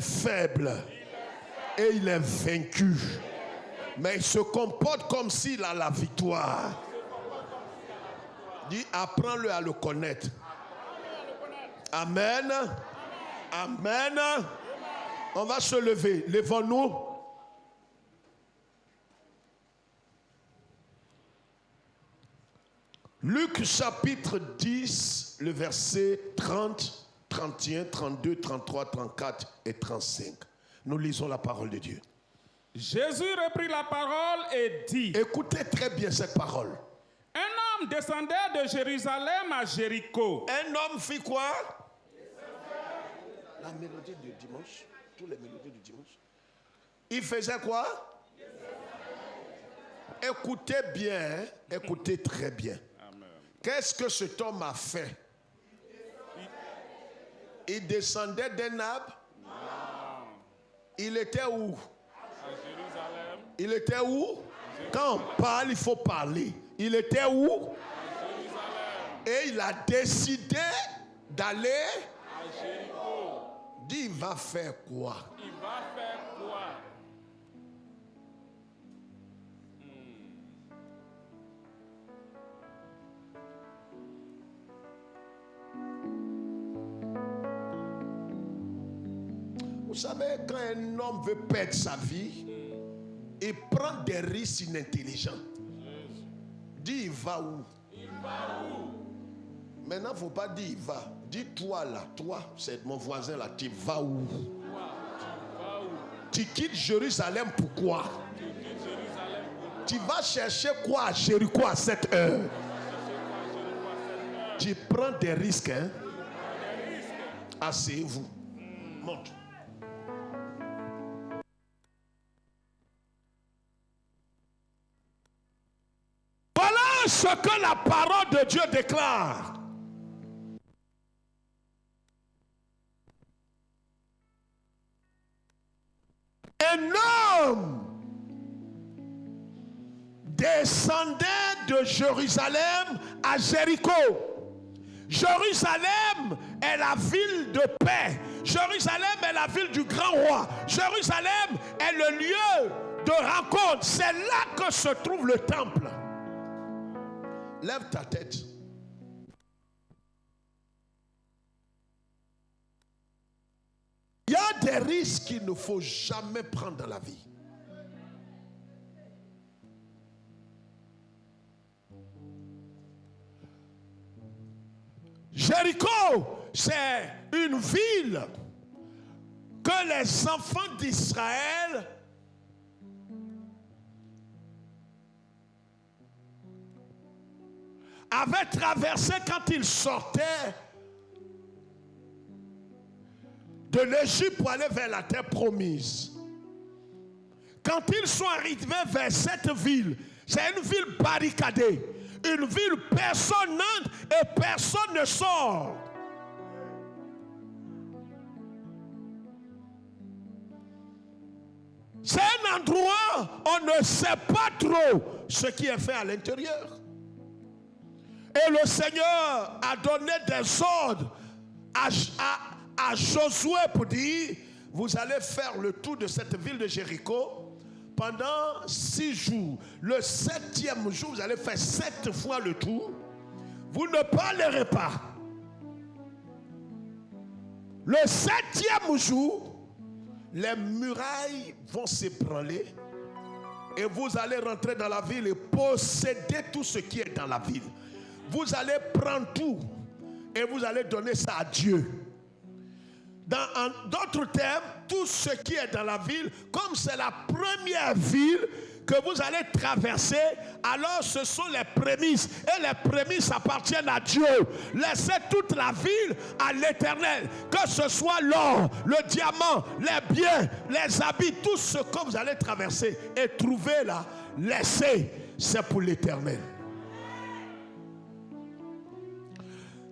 est faible et il est vaincu. Mais il se comporte comme s'il a la victoire. Dis, apprends-le à le connaître. Amen. Amen. On va se lever. Levons-nous. Luc chapitre 10, le verset 30, 31, 32, 33, 34 et 35. Nous lisons la parole de Dieu. Jésus reprit la parole et dit. Écoutez très bien cette parole. Un homme descendait de Jérusalem à Jéricho. Un homme fit quoi? La mélodie du dimanche. Tous les mélodies du dimanche. Il faisait quoi? Écoutez bien, hein? Écoutez très bien. Qu'est-ce que cet homme a fait? Il descendait d'un arbre? Non. Il était où? À Jérusalem. Il était où? Quand on parle, il faut parler. Il était où? À Jérusalem. Et il a décidé d'aller À Jéricho. Dis, il va faire quoi? Il va faire quoi? Vous savez, quand un homme veut perdre sa vie, il prend des risques inintelligents. Dis, il va où? Il va où? Maintenant, il ne faut pas dire il va. Dis toi là, toi, c'est mon voisin là, tu vas où? Tu quittes Jérusalem pourquoi? Tu vas chercher quoi à Jéricho à cette heure? Tu prends des risques, hein? Asseyez-vous. Montre. Voilà ce que la parole de Dieu déclare. Un homme descendait de Jérusalem à Jéricho. Jérusalem est la ville de paix. Jérusalem est la ville du grand roi. Jérusalem est le lieu de rencontre. C'est là que se trouve le temple. Lève ta tête. Il y a des risques qu'il ne faut jamais prendre dans la vie. Jéricho, c'est une ville que les enfants d'Israël avaient traversé quand ils sortaient de l'Égypte pour aller vers la terre promise. Quand ils sont arrivés vers cette ville, c'est une ville barricadée, une ville personne n'entre et personne ne sort. C'est un endroit où on ne sait pas trop ce qui est fait à l'intérieur. Et le Seigneur a donné des ordres à Josué pour dire, vous allez faire le tour de cette ville de Jéricho pendant 6 jours. Le 7e jour, vous allez faire 7 fois le tour. Vous ne parlerez pas. Le 7e jour, les murailles vont s'ébranler et vous allez rentrer dans la ville et posséder tout ce qui est dans la ville. Vous allez prendre tout et vous allez donner ça à Dieu. En d'autres termes, tout ce qui est dans la ville, comme c'est la première ville que vous allez traverser, alors ce sont les prémices. Et les prémices appartiennent à Dieu. Laissez toute la ville à l'Éternel. Que ce soit l'or, le diamant, les biens, les habits, tout ce que vous allez traverser et trouver là, laissez, c'est pour l'Éternel.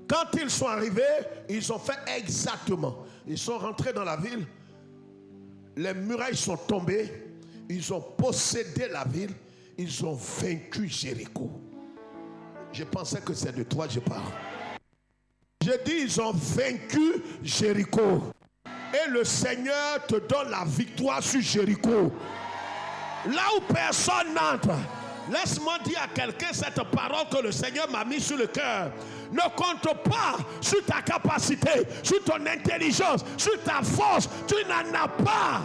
Quand ils sont arrivés, ils ont fait exactement. Ils sont rentrés dans la ville. Les murailles sont tombées. Ils ont possédé la ville. Ils ont vaincu Jéricho. Je pensais que c'est de toi que je parle. J'ai dit ils ont vaincu Jéricho. Et le Seigneur te donne la victoire sur Jéricho. Là où personne n'entre. Laisse-moi dire à quelqu'un cette parole que le Seigneur m'a mis sur le cœur. Ne compte pas sur ta capacité, sur ton intelligence, sur ta force. Tu n'en as pas.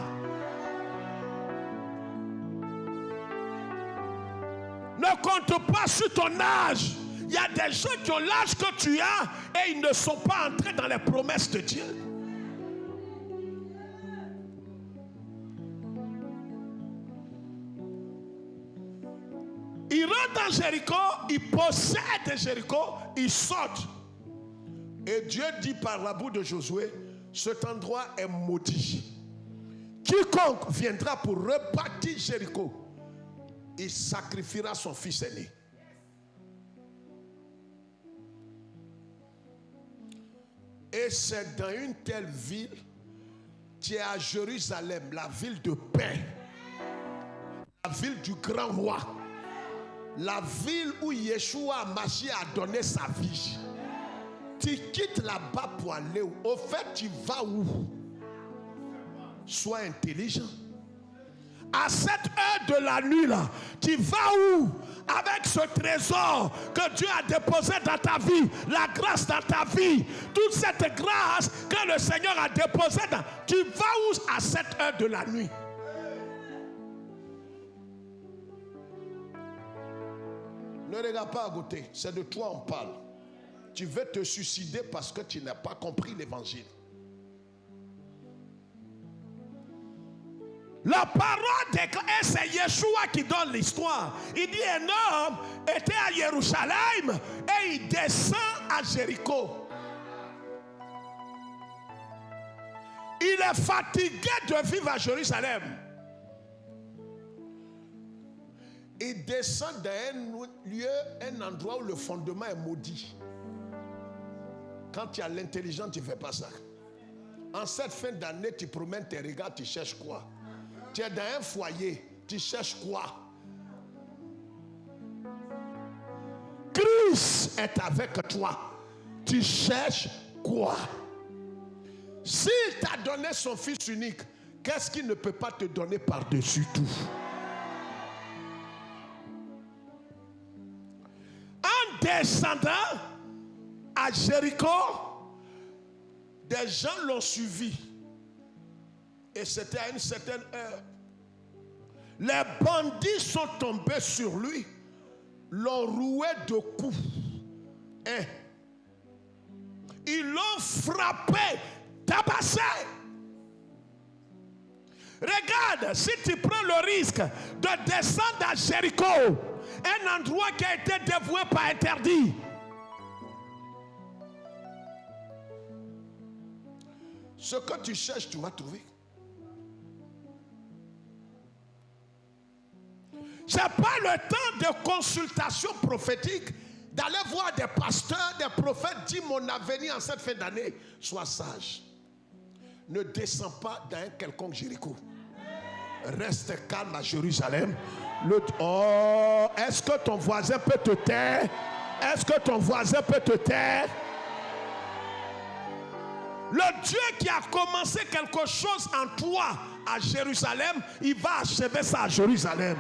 Ne compte pas sur ton âge. Il y a des gens qui ont l'âge que tu as et ils ne sont pas entrés dans les promesses de Dieu. Ils rentrent dans Jéricho, ils possèdent Jéricho, ils sortent. Et Dieu dit par la bouche de Josué, cet endroit est maudit. Quiconque viendra pour rebâtir Jéricho, il sacrifiera son fils aîné. Et c'est dans une telle ville, qui est à Jérusalem, la ville de paix, la ville du grand roi, la ville où Yeshua Mashiach a donné sa vie. Tu quittes là-bas pour aller où? Au fait, tu vas où? Sois intelligent. À cette heure de la nuit là, tu vas où? Avec ce trésor que Dieu a déposé dans ta vie, la grâce dans ta vie, toute cette grâce que le Seigneur a déposée dans... Tu vas où à cette heure de la nuit? Ne regarde pas à côté, c'est de toi on parle. Tu veux te suicider parce que tu n'as pas compris l'évangile. La parole déclare, et c'est Yeshua qui donne l'histoire. Il dit un homme était à Jérusalem et il descend à Jéricho. Il est fatigué de vivre à Jérusalem. Il descend dans un lieu, un endroit où le fondement est maudit. Quand tu as l'intelligence, tu ne fais pas ça. En cette fin d'année, tu promènes tes regards, tu cherches quoi? Tu es dans un foyer, tu cherches quoi? Christ est avec toi. Tu cherches quoi? S'il t'a donné son fils unique, qu'est-ce qu'il ne peut pas te donner par-dessus tout? En descendant à Jéricho, des gens l'ont suivi. Et c'était à une certaine heure. Les bandits sont tombés sur lui, l'ont roué de coups. Et ils l'ont frappé, tabassé. Regarde, si tu prends le risque de descendre à Jéricho, un endroit qui a été dévoué par interdit, ce que tu cherches, tu vas trouver. Ce n'est pas le temps de consultation prophétique, d'aller voir des pasteurs, des prophètes, dire mon avenir en cette fin d'année. Sois sage. Ne descends pas dans un quelconque Jéricho. Reste calme à Jérusalem. Oh, est-ce que ton voisin peut te taire? Est-ce que ton voisin peut te taire? Le Dieu qui a commencé quelque chose en toi à Jérusalem, il va achever ça à Jérusalem.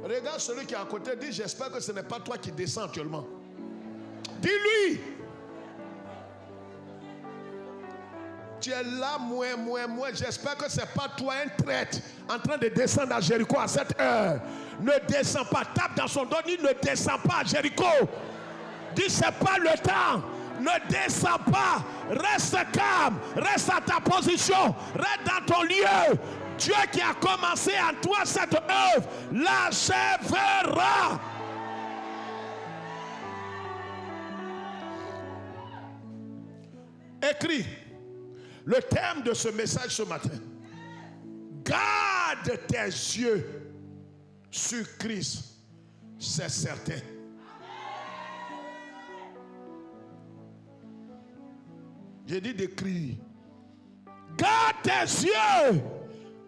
Regarde celui qui est à côté, dis j'espère que ce n'est pas toi qui descends actuellement. Dis-lui. Tu es là, moi, j'espère que ce n'est pas toi un traître en train de descendre à Jéricho à cette heure. Ne descends pas, tape dans son dos, dis ne descends pas à Jéricho. Dis c'est pas le temps. Ne descends pas, reste calme, reste à ta position, reste dans ton lieu. Dieu qui a commencé en toi cette œuvre l'achèvera. Écris le thème de ce message ce matin. Garde tes yeux sur Christ, c'est certain. J'ai dit d'écrire. Garde tes yeux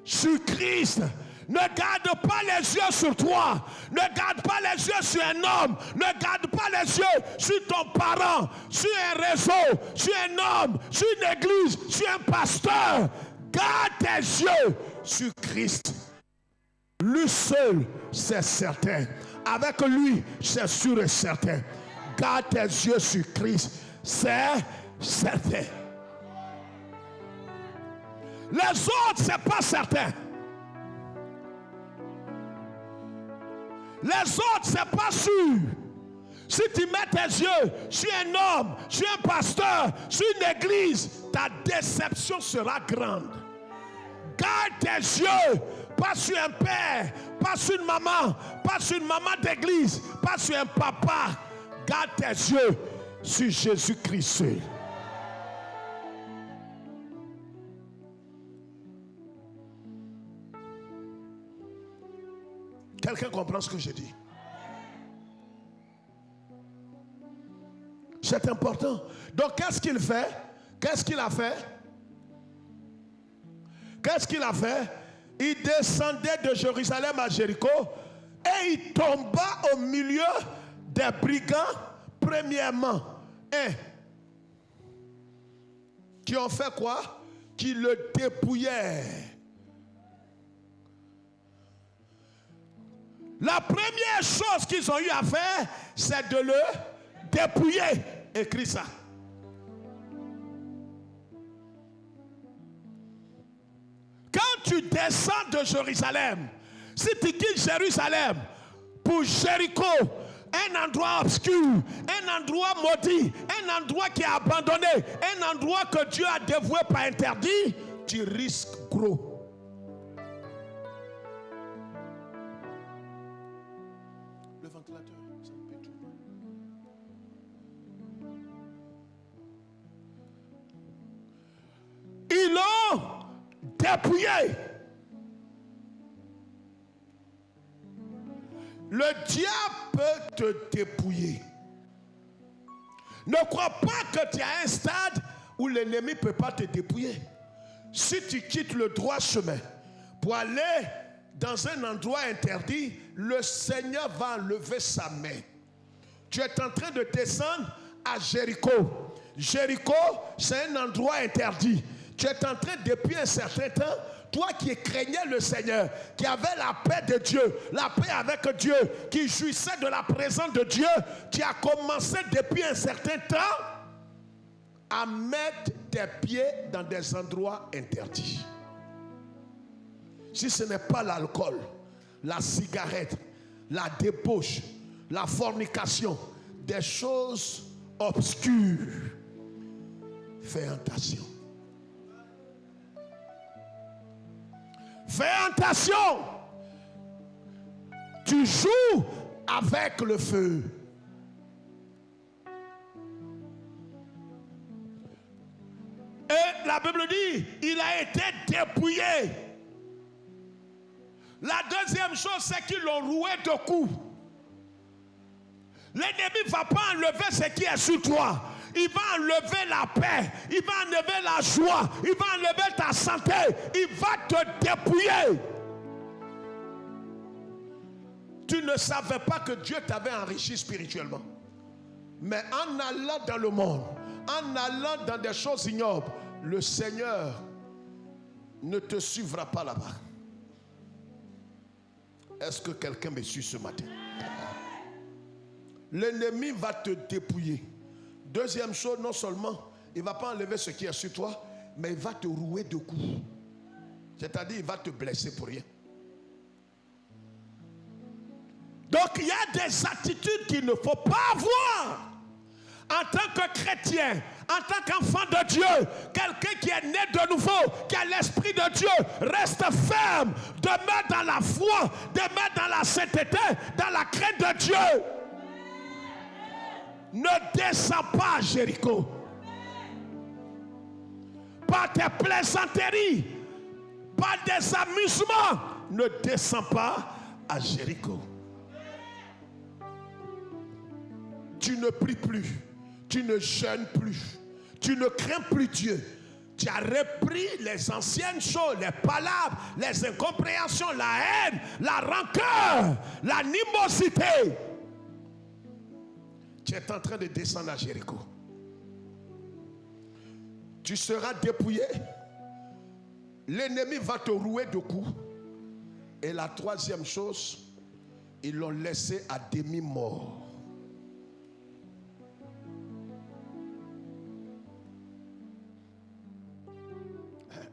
sur Christ, Ne garde pas les yeux sur toi. Ne garde pas les yeux sur un homme. Ne garde pas les yeux sur ton parent, sur un réseau, sur un homme, sur une église, sur un pasteur. Garde tes yeux sur Christ. Lui seul, c'est certain. Avec lui, c'est sûr et certain. Garde tes yeux sur Christ. C'est certain. Les autres, c'est pas certain. Les autres, c'est pas sûr. Si tu mets tes yeux sur un homme, sur un pasteur, sur une église, ta déception sera grande. Garde tes yeux, pas sur un père, pas sur une maman d'église, pas sur un papa. Garde tes yeux sur Jésus-Christ. Quelqu'un comprend ce que je dis? C'est important. Donc qu'est-ce qu'il fait? Qu'est-ce qu'il a fait? Qu'est-ce qu'il a fait? Il descendait de Jérusalem à Jéricho et il tomba au milieu des brigands, premièrement. Qui ont fait quoi? Qui le dépouillaient. La première chose qu'ils ont eu à faire, c'est de le dépouiller. Écris ça. Quand tu descends de Jérusalem, si tu quittes Jérusalem pour Jéricho, un endroit obscur, un endroit maudit, un endroit qui est abandonné, un endroit que Dieu a dévoué par interdit, tu risques gros. Le ventilateur, ça me pétille. Ils l'ont dépouillé. Le diable peut te dépouiller. Ne crois pas que tu es à un stade où l'ennemi ne peut pas te dépouiller. Si tu quittes le droit chemin pour aller dans un endroit interdit, le Seigneur va enlever sa main. Tu es en train de descendre à Jéricho. Jéricho, c'est un endroit interdit. Tu es en train, depuis un certain temps, toi qui craignais le Seigneur, qui avait la paix de Dieu, la paix avec Dieu, qui jouissait de la présence de Dieu, tu as commencé depuis un certain temps à mettre tes pieds dans des endroits interdits. Si ce n'est pas l'alcool, la cigarette, la débauche, la fornication, des choses obscures, fais attention. Fais attention. Tu joues avec le feu. Et la Bible dit, il a été dépouillé. La deuxième chose, c'est qu'ils l'ont roué de coups. L'ennemi ne va pas enlever ce qui est sur toi. Il va enlever la paix, il va enlever la joie, il va enlever ta santé, il va te dépouiller. Tu ne savais pas que Dieu t'avait enrichi spirituellement. Mais en allant dans le monde, en allant dans des choses ignobles, le Seigneur ne te suivra pas là-bas. Est-ce que quelqu'un me suit ce matin? L'ennemi va te dépouiller. Deuxième chose, non seulement il ne va pas enlever ce qui est sur toi, mais il va te rouer de coups. C'est-à-dire il va te blesser pour rien. Donc il y a des attitudes qu'il ne faut pas avoir. En tant que chrétien, en tant qu'enfant de Dieu, quelqu'un qui est né de nouveau, qui a l'esprit de Dieu, reste ferme, demeure dans la foi, demeure dans la sainteté, dans la crainte de Dieu. Ne descends pas à Jéricho. Par tes plaisanteries, par des amusements, ne descends pas à Jéricho. Tu ne pries plus, tu ne jeûnes plus, tu ne crains plus Dieu. Tu as repris les anciennes choses, les palabres, les incompréhensions, la haine, la rancœur, l'animosité. Tu es en train de descendre à Jéricho. Tu seras dépouillé. L'ennemi va te rouer de coups. Et la troisième chose, ils l'ont laissé à demi-mort.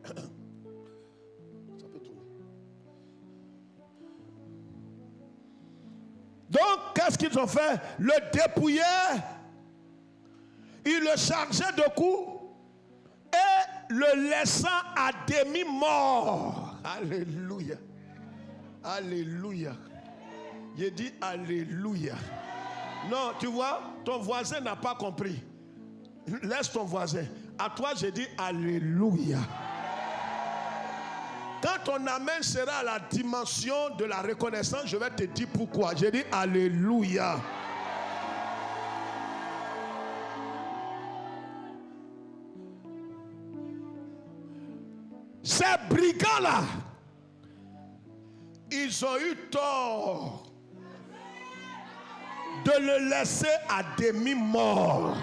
Ça peut tourner. Donc, qu'est-ce qu'ils ont fait? Le dépouillaient, ils le chargeaient de coups et le laissant à demi-mort. Alléluia. Alléluia. J'ai dit alléluia. Non, tu vois, ton voisin n'a pas compris. Laisse ton voisin. À toi, j'ai dit alléluia. Quand ton amen sera à la dimension de la reconnaissance, je vais te dire pourquoi. J'ai dit alléluia. Ces brigands-là, ils ont eu tort de le laisser à demi-mort.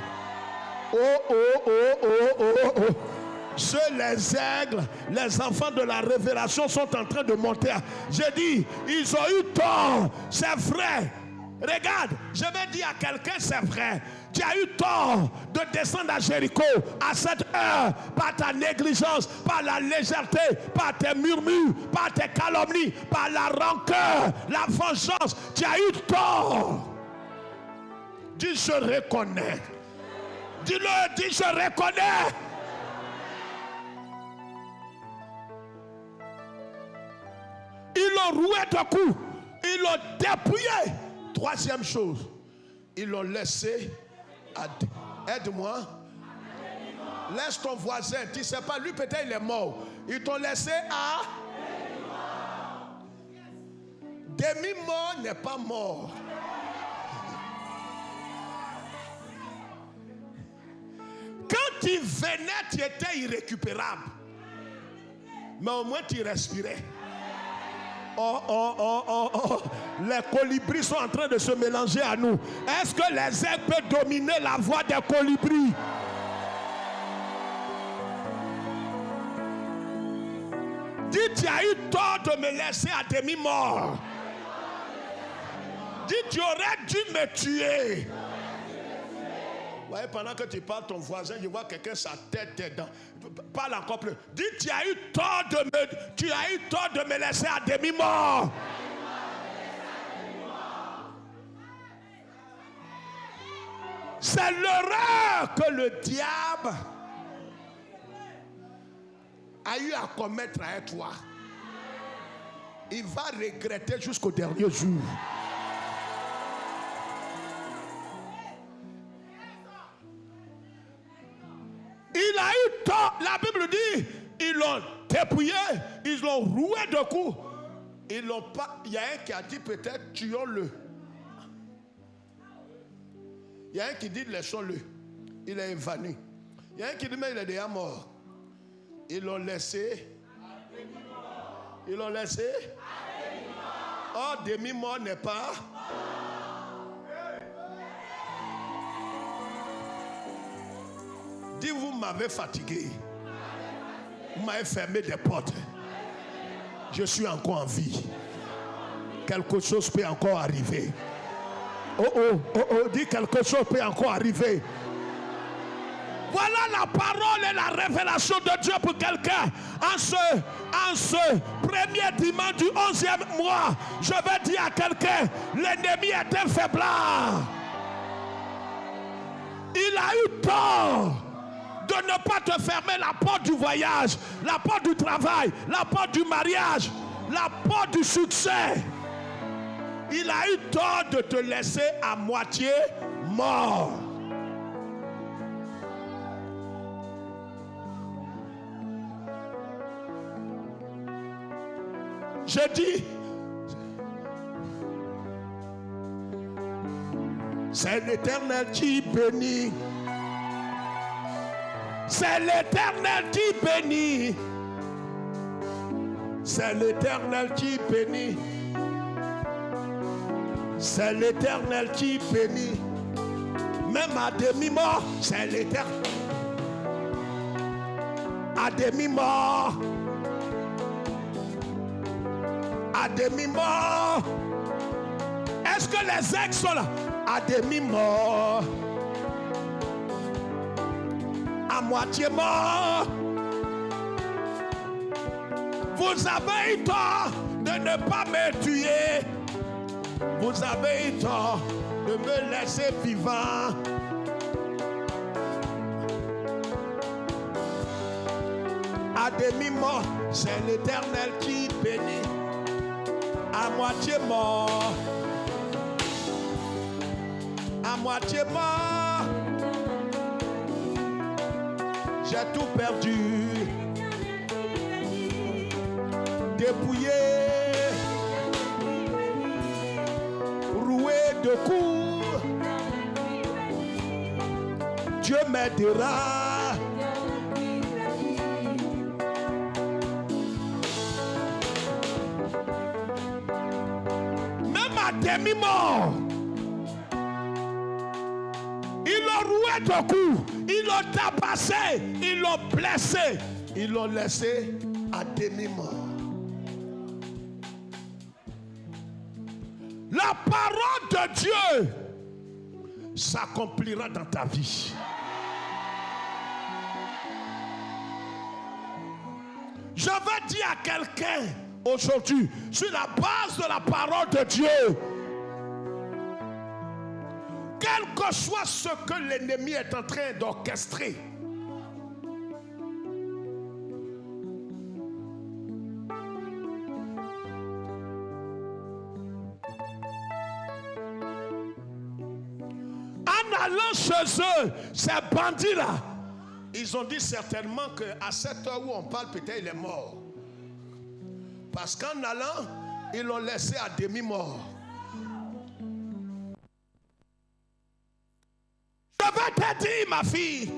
Oh, oh, oh, oh, oh, oh. Ceux, les aigles, les enfants de la révélation sont en train de monter. J'ai dit, ils ont eu tort, c'est vrai. Regarde, je vais dire à quelqu'un, c'est vrai. Tu as eu tort de descendre à Jéricho à cette heure par ta négligence, par la légèreté, par tes murmures, par tes calomnies, par la rancœur, la vengeance. Tu as eu tort. Dis, je reconnais. Dis-le, dis, je reconnais. Ils l'ont roué de coups. Ils l'ont dépouillé. Troisième chose, ils l'ont laissé à... Aide-moi. Laisse ton voisin. Tu ne sais pas, lui peut-être il est mort. Ils t'ont laissé à... Demi-mort n'est pas mort. Quand tu venais, tu étais irrécupérable. Mais au moins tu respirais. Oh, oh, oh, oh, oh. Les colibris sont en train de se mélanger à nous. Est-ce que les aigles peuvent dominer la voix des colibris? Dis, tu as eu tort de me laisser à demi-mort. Dis, tu aurais dû me tuer. Ouais, pendant que tu parles, ton voisin, je vois quelqu'un, sa tête est dans. Parle encore plus. Dis, tu as eu tort de me laisser à demi-mort. C'est l'erreur que le diable a eu à commettre avec toi. Il va regretter jusqu'au dernier jour. Il a eu tort. La Bible dit, ils l'ont dépouillé, ils l'ont roué de coups. Ils l'ont pas. Il y a un qui a dit peut-être tuons-le. Il y a un qui dit laissons-le. Il est évanoui. Il y a un qui dit mais il est déjà mort. Ils l'ont laissé. Ils l'ont laissé. Oh, demi-mort n'est pas. Dis, vous m'avez fatigué. Vous m'avez fermé des portes. Je suis encore en vie. Quelque chose peut encore arriver. Oh, oh, oh, oh, dis quelque chose peut encore arriver. Voilà la parole et la révélation de Dieu pour quelqu'un. En ce premier dimanche du 11e mois, je vais dire à quelqu'un, l'ennemi est un faiblard. Il a eu tort de ne pas te fermer la porte du voyage, la porte du travail, la porte du mariage, la porte du succès. Il a eu tort de te laisser à moitié mort. Je dis, c'est l'Éternel qui bénit. C'est l'Éternel qui bénit. C'est l'Éternel qui bénit. C'est l'Éternel qui bénit. Même à demi-mort, c'est l'Éternel. À demi-mort. À demi-mort. Est-ce que les ex sont là? À demi-mort. À moitié mort. Vous avez eu tort de ne pas me tuer. Vous avez eu tort de me laisser vivant. À demi-mort, c'est l'Éternel qui bénit. À moitié mort. À moitié mort. J'ai tout perdu. Dépouillé. Roué de coups. Dieu m'aidera. Même à demi-mort. Ils l'ont roué de coups. Ils l'ont tabassé. Ils l'ont blessé. Ils l'ont laissé à demi-mort. La parole de Dieu s'accomplira dans ta vie. Je veux dire à quelqu'un aujourd'hui, sur la base de la parole de Dieu, quel que soit ce que l'ennemi est en train d'orchestrer, en allant chez eux, ces bandits-là, ils ont dit certainement qu'à cette heure où on parle, peut-être il est mort. Parce qu'en allant, ils l'ont laissé à demi-mort. Je vais te dire, ma fille,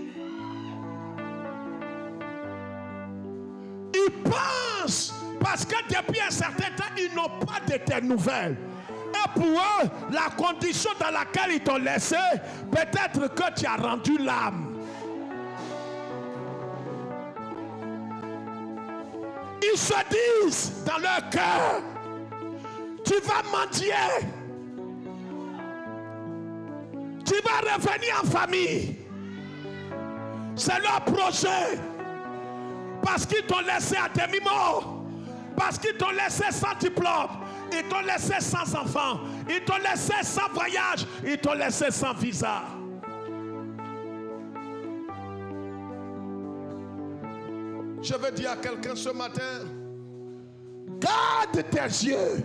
ils pensent, parce que depuis un certain temps, ils n'ont pas de tes nouvelles. Et pour eux, la condition dans laquelle ils t'ont laissé, peut-être que tu as rendu l'âme. Ils se disent dans leur cœur, tu vas mendier, tu vas revenir en famille. C'est leur projet. Parce qu'ils t'ont laissé à demi-mort, parce qu'ils t'ont laissé sans diplôme, ils t'ont laissé sans enfant, ils t'ont laissé sans voyage, ils t'ont laissé sans visa. Je veux dire à quelqu'un ce matin, garde tes yeux,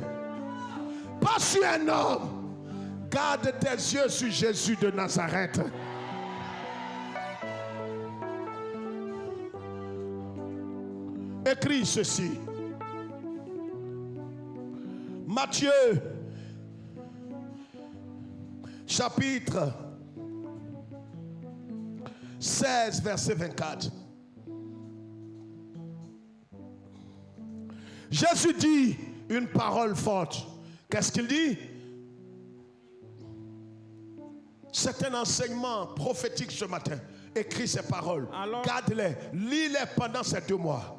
pas sur un homme, garde tes yeux sur Jésus de Nazareth. Écris ceci. Matthieu, chapitre 16, verset 24. Jésus dit une parole forte. Qu'est-ce qu'il dit? C'est un enseignement prophétique ce matin. Écris ces paroles. Garde-les. Lis-les pendant ces 2 mois.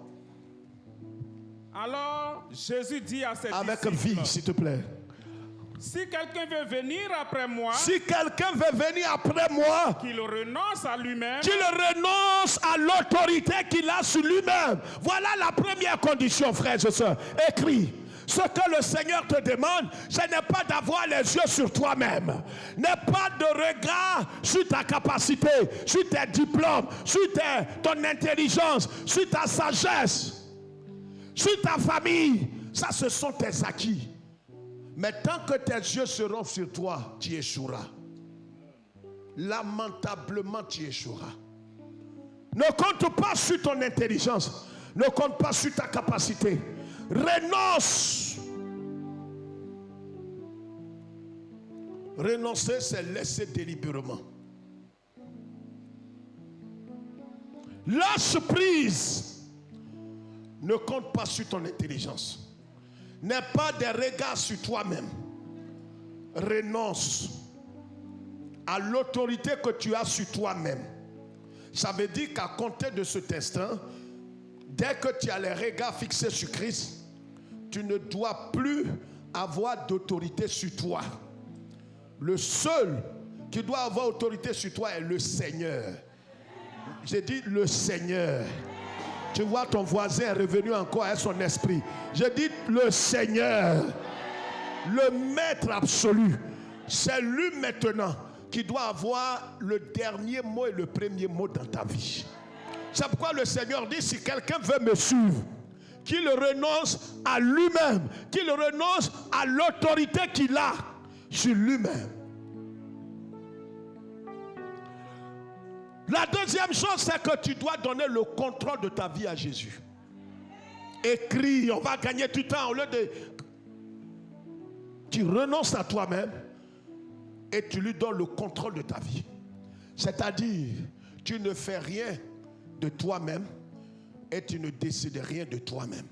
Alors, Jésus dit à ses avec disciples, vie, s'il te plaît. si quelqu'un veut venir après moi, si quelqu'un veut venir après moi, qu'il renonce à lui-même, qu'il renonce à l'autorité qu'il a sur lui-même. Voilà la première condition, frères et sœurs. Écris. Ce que le Seigneur te demande, ce n'est pas d'avoir les yeux sur toi-même. N'est pas de regard sur ta capacité, sur tes diplômes, sur ton intelligence, sur ta sagesse, sur ta famille. Ça, ce sont tes acquis. Mais tant que tes yeux seront sur toi, tu échoueras. Lamentablement, tu échoueras. Ne compte pas sur ton intelligence. Ne compte pas sur ta capacité. Renonce. Renoncer, c'est laisser délibérément. Lâche prise. Ne compte pas sur ton intelligence. N'aie pas des regards sur toi-même. Renonce à l'autorité que tu as sur toi-même. Ça veut dire qu'à compter de cet instant, dès que tu as les regards fixés sur Christ, tu ne dois plus avoir d'autorité sur toi. Le seul qui doit avoir autorité sur toi est le Seigneur. J'ai dit le Seigneur. Tu vois, ton voisin est revenu encore à son esprit. J'ai dit le Seigneur, le maître absolu. C'est lui maintenant qui doit avoir le dernier mot et le premier mot dans ta vie. C'est pourquoi le Seigneur dit, si quelqu'un veut me suivre, qu'il renonce à lui-même, qu'il renonce à l'autorité qu'il a sur lui-même. La deuxième chose, c'est que tu dois donner le contrôle de ta vie à Jésus. Écris, on va gagner du temps au lieu de... Tu renonces à toi-même et tu lui donnes le contrôle de ta vie. C'est-à-dire, tu ne fais rien de toi-même et tu ne décides rien de toi-même.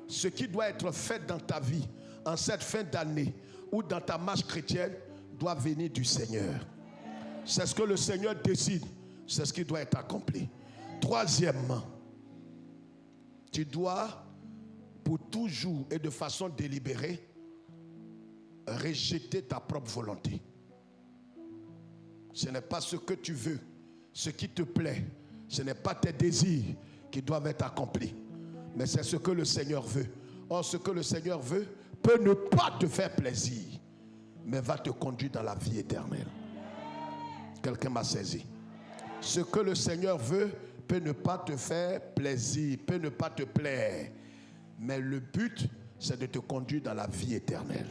Ce qui doit être fait dans ta vie, en cette fin d'année ou dans ta marche chrétienne, doit venir du Seigneur. C'est ce que le Seigneur décide. C'est ce qui doit être accompli. Troisièmement, tu dois, pour toujours et de façon délibérée, rejeter ta propre volonté. Ce n'est pas ce que tu veux, ce qui te plaît. Ce n'est pas tes désirs qui doivent être accomplis, mais c'est ce que le Seigneur veut. Or, ce que le Seigneur veut peut ne pas te faire plaisir, mais va te conduire dans la vie éternelle. Quelqu'un m'a saisi. Ce que le Seigneur veut peut ne pas te faire plaisir, peut ne pas te plaire, mais le but, c'est de te conduire dans la vie éternelle.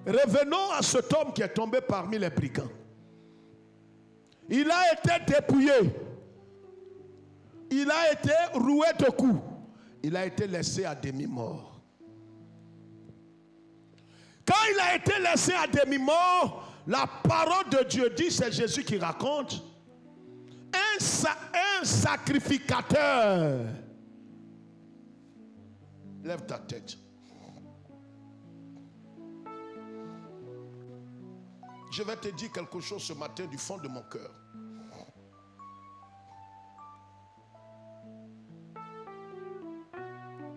Revenons à cet homme qui est tombé parmi les brigands. Il a été dépouillé. Il a été roué de coups. Il a été laissé à demi-mort. Quand il a été laissé à demi-mort, la parole de Dieu dit, c'est Jésus qui raconte, un sacrificateur. Lève ta tête. Je vais te dire quelque chose ce matin du fond de mon cœur.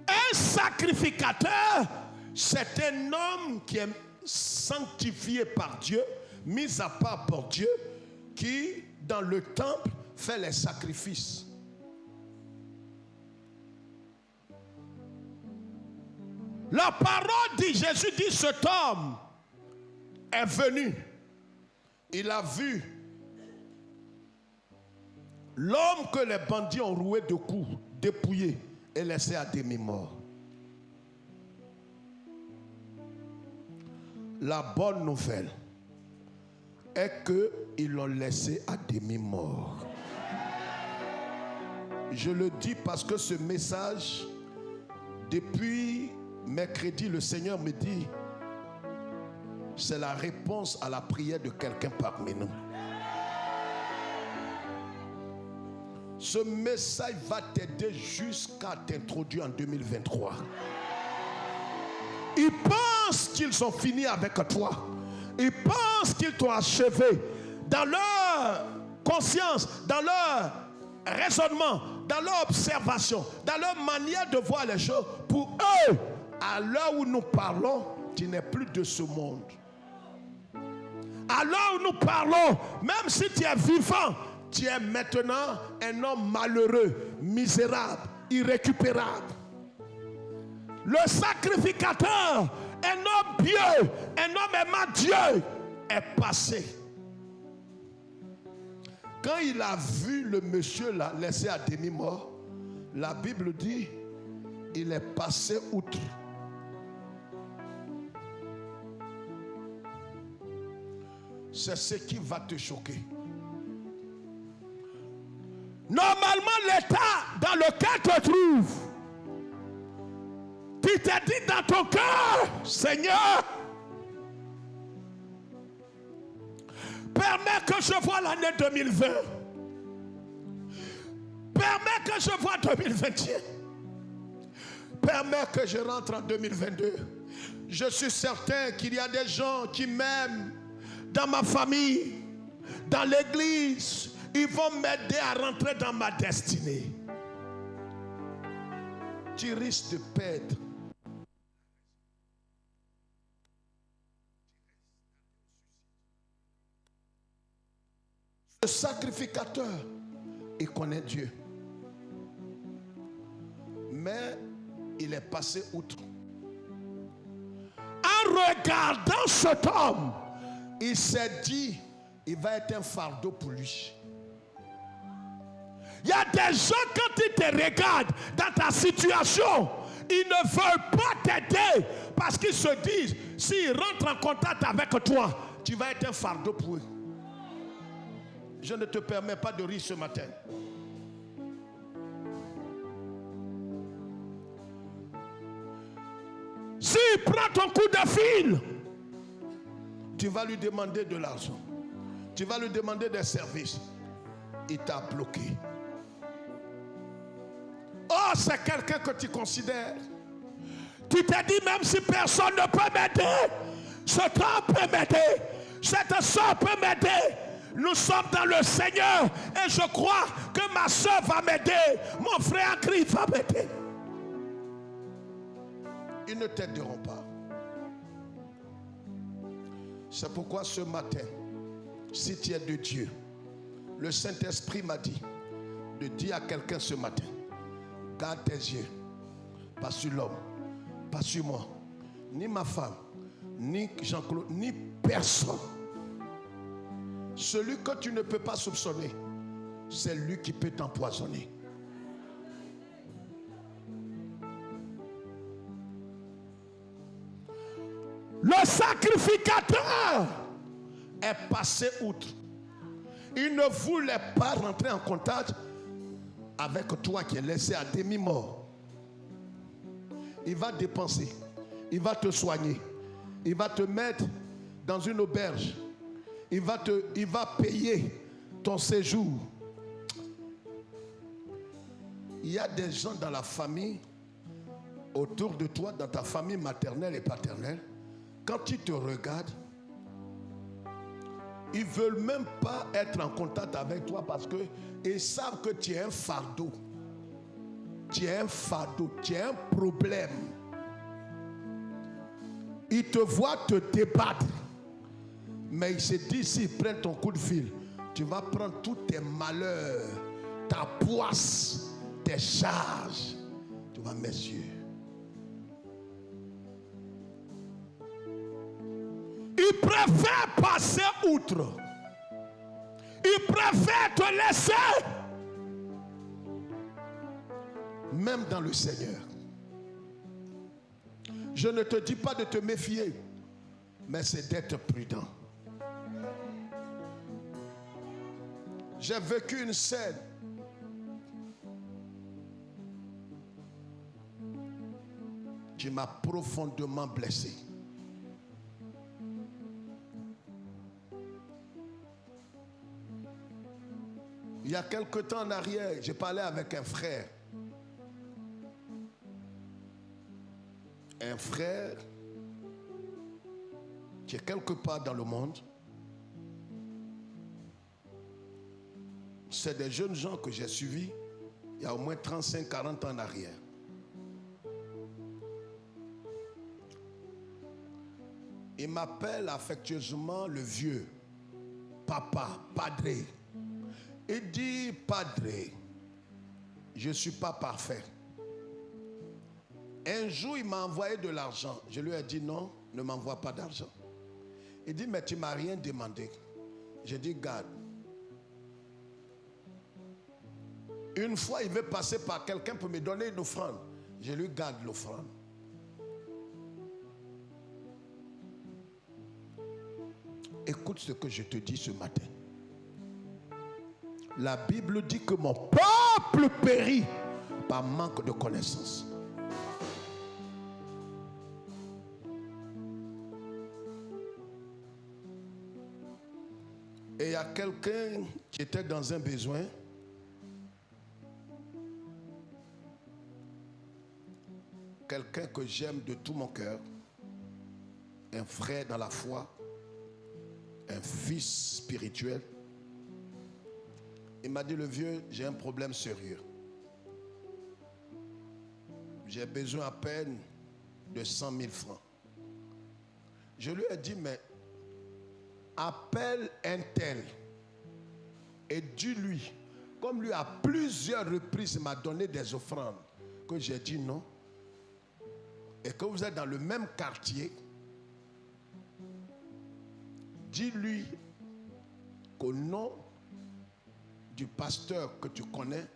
Un sacrificateur, c'est un homme qui est sanctifié par Dieu, mis à part par Dieu, qui, dans le temple, fait les sacrifices. La parole dit, Jésus dit, cet homme est venu. Il a vu l'homme que les bandits ont roué de coups, dépouillé et laissé à demi-mort. La bonne nouvelle est qu'ils l'ont laissé à demi-mort. Je le dis parce que ce message, depuis mercredi, le Seigneur me dit, c'est la réponse à la prière de quelqu'un parmi nous. Ce message va t'aider jusqu'à t'introduire en 2023. Ils pensent qu'ils ont fini avec toi. Ils pensent qu'ils t'ont achevé. Dans leur conscience, dans leur raisonnement, dans leur observation, dans leur manière de voir les choses, pour eux, à l'heure où nous parlons, tu n'es plus de ce monde. À l'heure où nous parlons, même si tu es vivant, tu es maintenant un homme malheureux, misérable, irrécupérable. Le sacrificateur, un homme pieux, un homme aimant Dieu, est passé. Quand il a vu le monsieur là, laissé à demi-mort, la Bible dit, il est passé outre. C'est ce qui va te choquer. Normalement, l'état dans lequel tu te trouves, tu t'es dit dans ton cœur, Seigneur, Permets que je vois l'année 2020. Permets que je vois 2021. Permets que je rentre en 2022. Je suis certain qu'il y a des gens qui m'aiment dans ma famille, dans l'église. Ils vont m'aider à rentrer dans ma destinée. Tu risques de perdre. Le sacrificateur, il connaît Dieu. Mais il est passé outre. En regardant cet homme, il s'est dit, il va être un fardeau pour lui. Il y a des gens, quand ils te regardent dans ta situation, ils ne veulent pas t'aider parce qu'ils se disent, s'ils rentrent en contact avec toi, tu vas être un fardeau pour eux. Je ne te permets pas de rire ce matin. S'il prend ton coup de fil, tu vas lui demander de l'argent. Tu vas lui demander des services. Il t'a bloqué. Oh, c'est quelqu'un que tu considères. Tu te dis, même si personne ne peut m'aider, cet homme peut m'aider, cette soeur peut m'aider. Nous sommes dans le Seigneur et je crois que ma soeur va m'aider, mon frère Christ va m'aider. Ils ne t'aideront pas. C'est pourquoi ce matin, si tu es de Dieu, le Saint-Esprit m'a dit de dire à quelqu'un ce matin, garde tes yeux, pas sur l'homme, pas sur moi, ni ma femme, ni Jean-Claude, ni personne. Celui que tu ne peux pas soupçonner, c'est lui qui peut t'empoisonner. Le sacrificateur est passé outre. Il ne voulait pas rentrer en contact avec toi qui est laissé à demi-mort. Il va dépenser, il va te soigner, il va te mettre dans une auberge, il va payer ton séjour. Il y a des gens dans la famille, autour de toi, dans ta famille maternelle et paternelle, quand ils te regardent, ils ne veulent même pas être en contact avec toi parce qu'ils savent que tu es un fardeau. Tu es un fardeau, tu es un problème. Ils te voient te débattre. Mais ils se disent, s'ils prennent ton coup de fil, tu vas prendre tous tes malheurs, ta poisse, tes charges. Tu vas, messieurs. Ils préfèrent passer outre. Ils préfèrent te laisser. Même dans le Seigneur. Je ne te dis pas de te méfier, mais c'est d'être prudent. J'ai vécu une scène qui m'a profondément blessé. Il y a quelque temps en arrière, j'ai parlé avec un frère. Un frère qui est quelque part dans le monde. C'est des jeunes gens que j'ai suivis il y a au moins 35-40 ans en arrière. Il m'appelle affectueusement le vieux, papa, padre. Il dit, padre, je ne suis pas parfait. Un jour, il m'a envoyé de l'argent. Je lui ai dit, non, ne m'envoie pas d'argent. Il dit, mais tu ne m'as rien demandé. J'ai dit, garde. Une fois, il veut passer par quelqu'un pour me donner une offrande. Je lui garde l'offrande. Écoute ce que je te dis ce matin. La Bible dit que mon peuple périt par manque de connaissance. Et il y a quelqu'un qui était dans un besoin. Quelqu'un que j'aime de tout mon cœur. Un frère dans la foi. Un fils spirituel. Il m'a dit, le vieux, j'ai un problème sérieux. J'ai besoin à peine de 100 000 francs. Je lui ai dit, mais appelle un tel et dis-lui, comme lui à plusieurs reprises m'a donné des offrandes, que j'ai dit non, et que vous êtes dans le même quartier, dis-lui qu'au nom du pasteur que tu connais,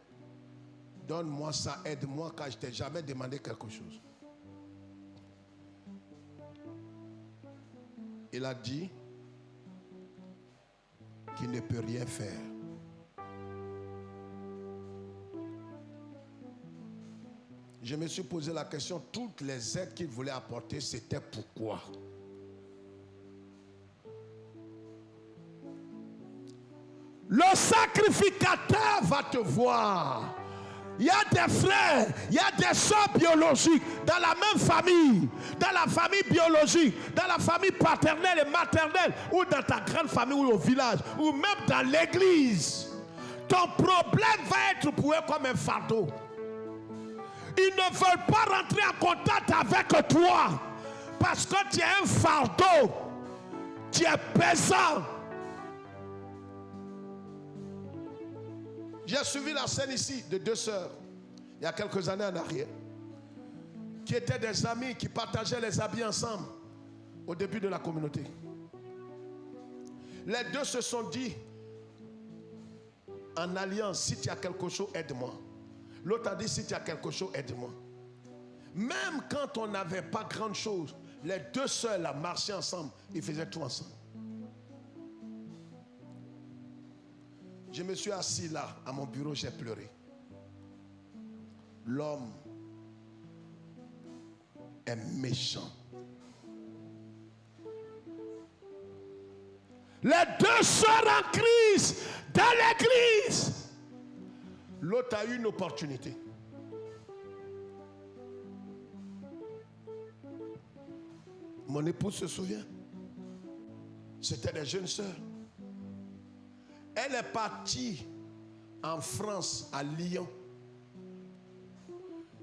donne-moi ça, aide-moi, car je ne t'ai jamais demandé quelque chose. Il a dit qu'il ne peut rien faire. Je me suis posé la question, toutes les aides qu'il voulait apporter, c'était pourquoi? Le sacrificateur va te voir. Il y a des frères, il y a des soeurs biologiques dans la même famille, dans la famille biologique, dans la famille paternelle et maternelle, ou dans ta grande famille ou au village, ou même dans l'église. Ton problème va être pour eux comme un fardeau. Ils ne veulent pas rentrer en contact avec toi parce que tu es un fardeau, tu es pesant. J'ai suivi la scène ici de deux sœurs, il y a quelques années en arrière, qui étaient des amis qui partageaient les habits ensemble au début de la communauté. Les deux se sont dit, en alliance, si tu as quelque chose, aide-moi. L'autre a dit, si tu as quelque chose, aide-moi. Même quand on n'avait pas grande chose, les deux sœurs là, marchaient ensemble, ils faisaient tout ensemble. Je me suis assis là, à mon bureau, j'ai pleuré. L'homme est méchant. Les deux sœurs en crise dans l'église. L'autre a eu une opportunité. Mon épouse se souvient. C'était des jeunes sœurs. Elle est partie en France, à Lyon,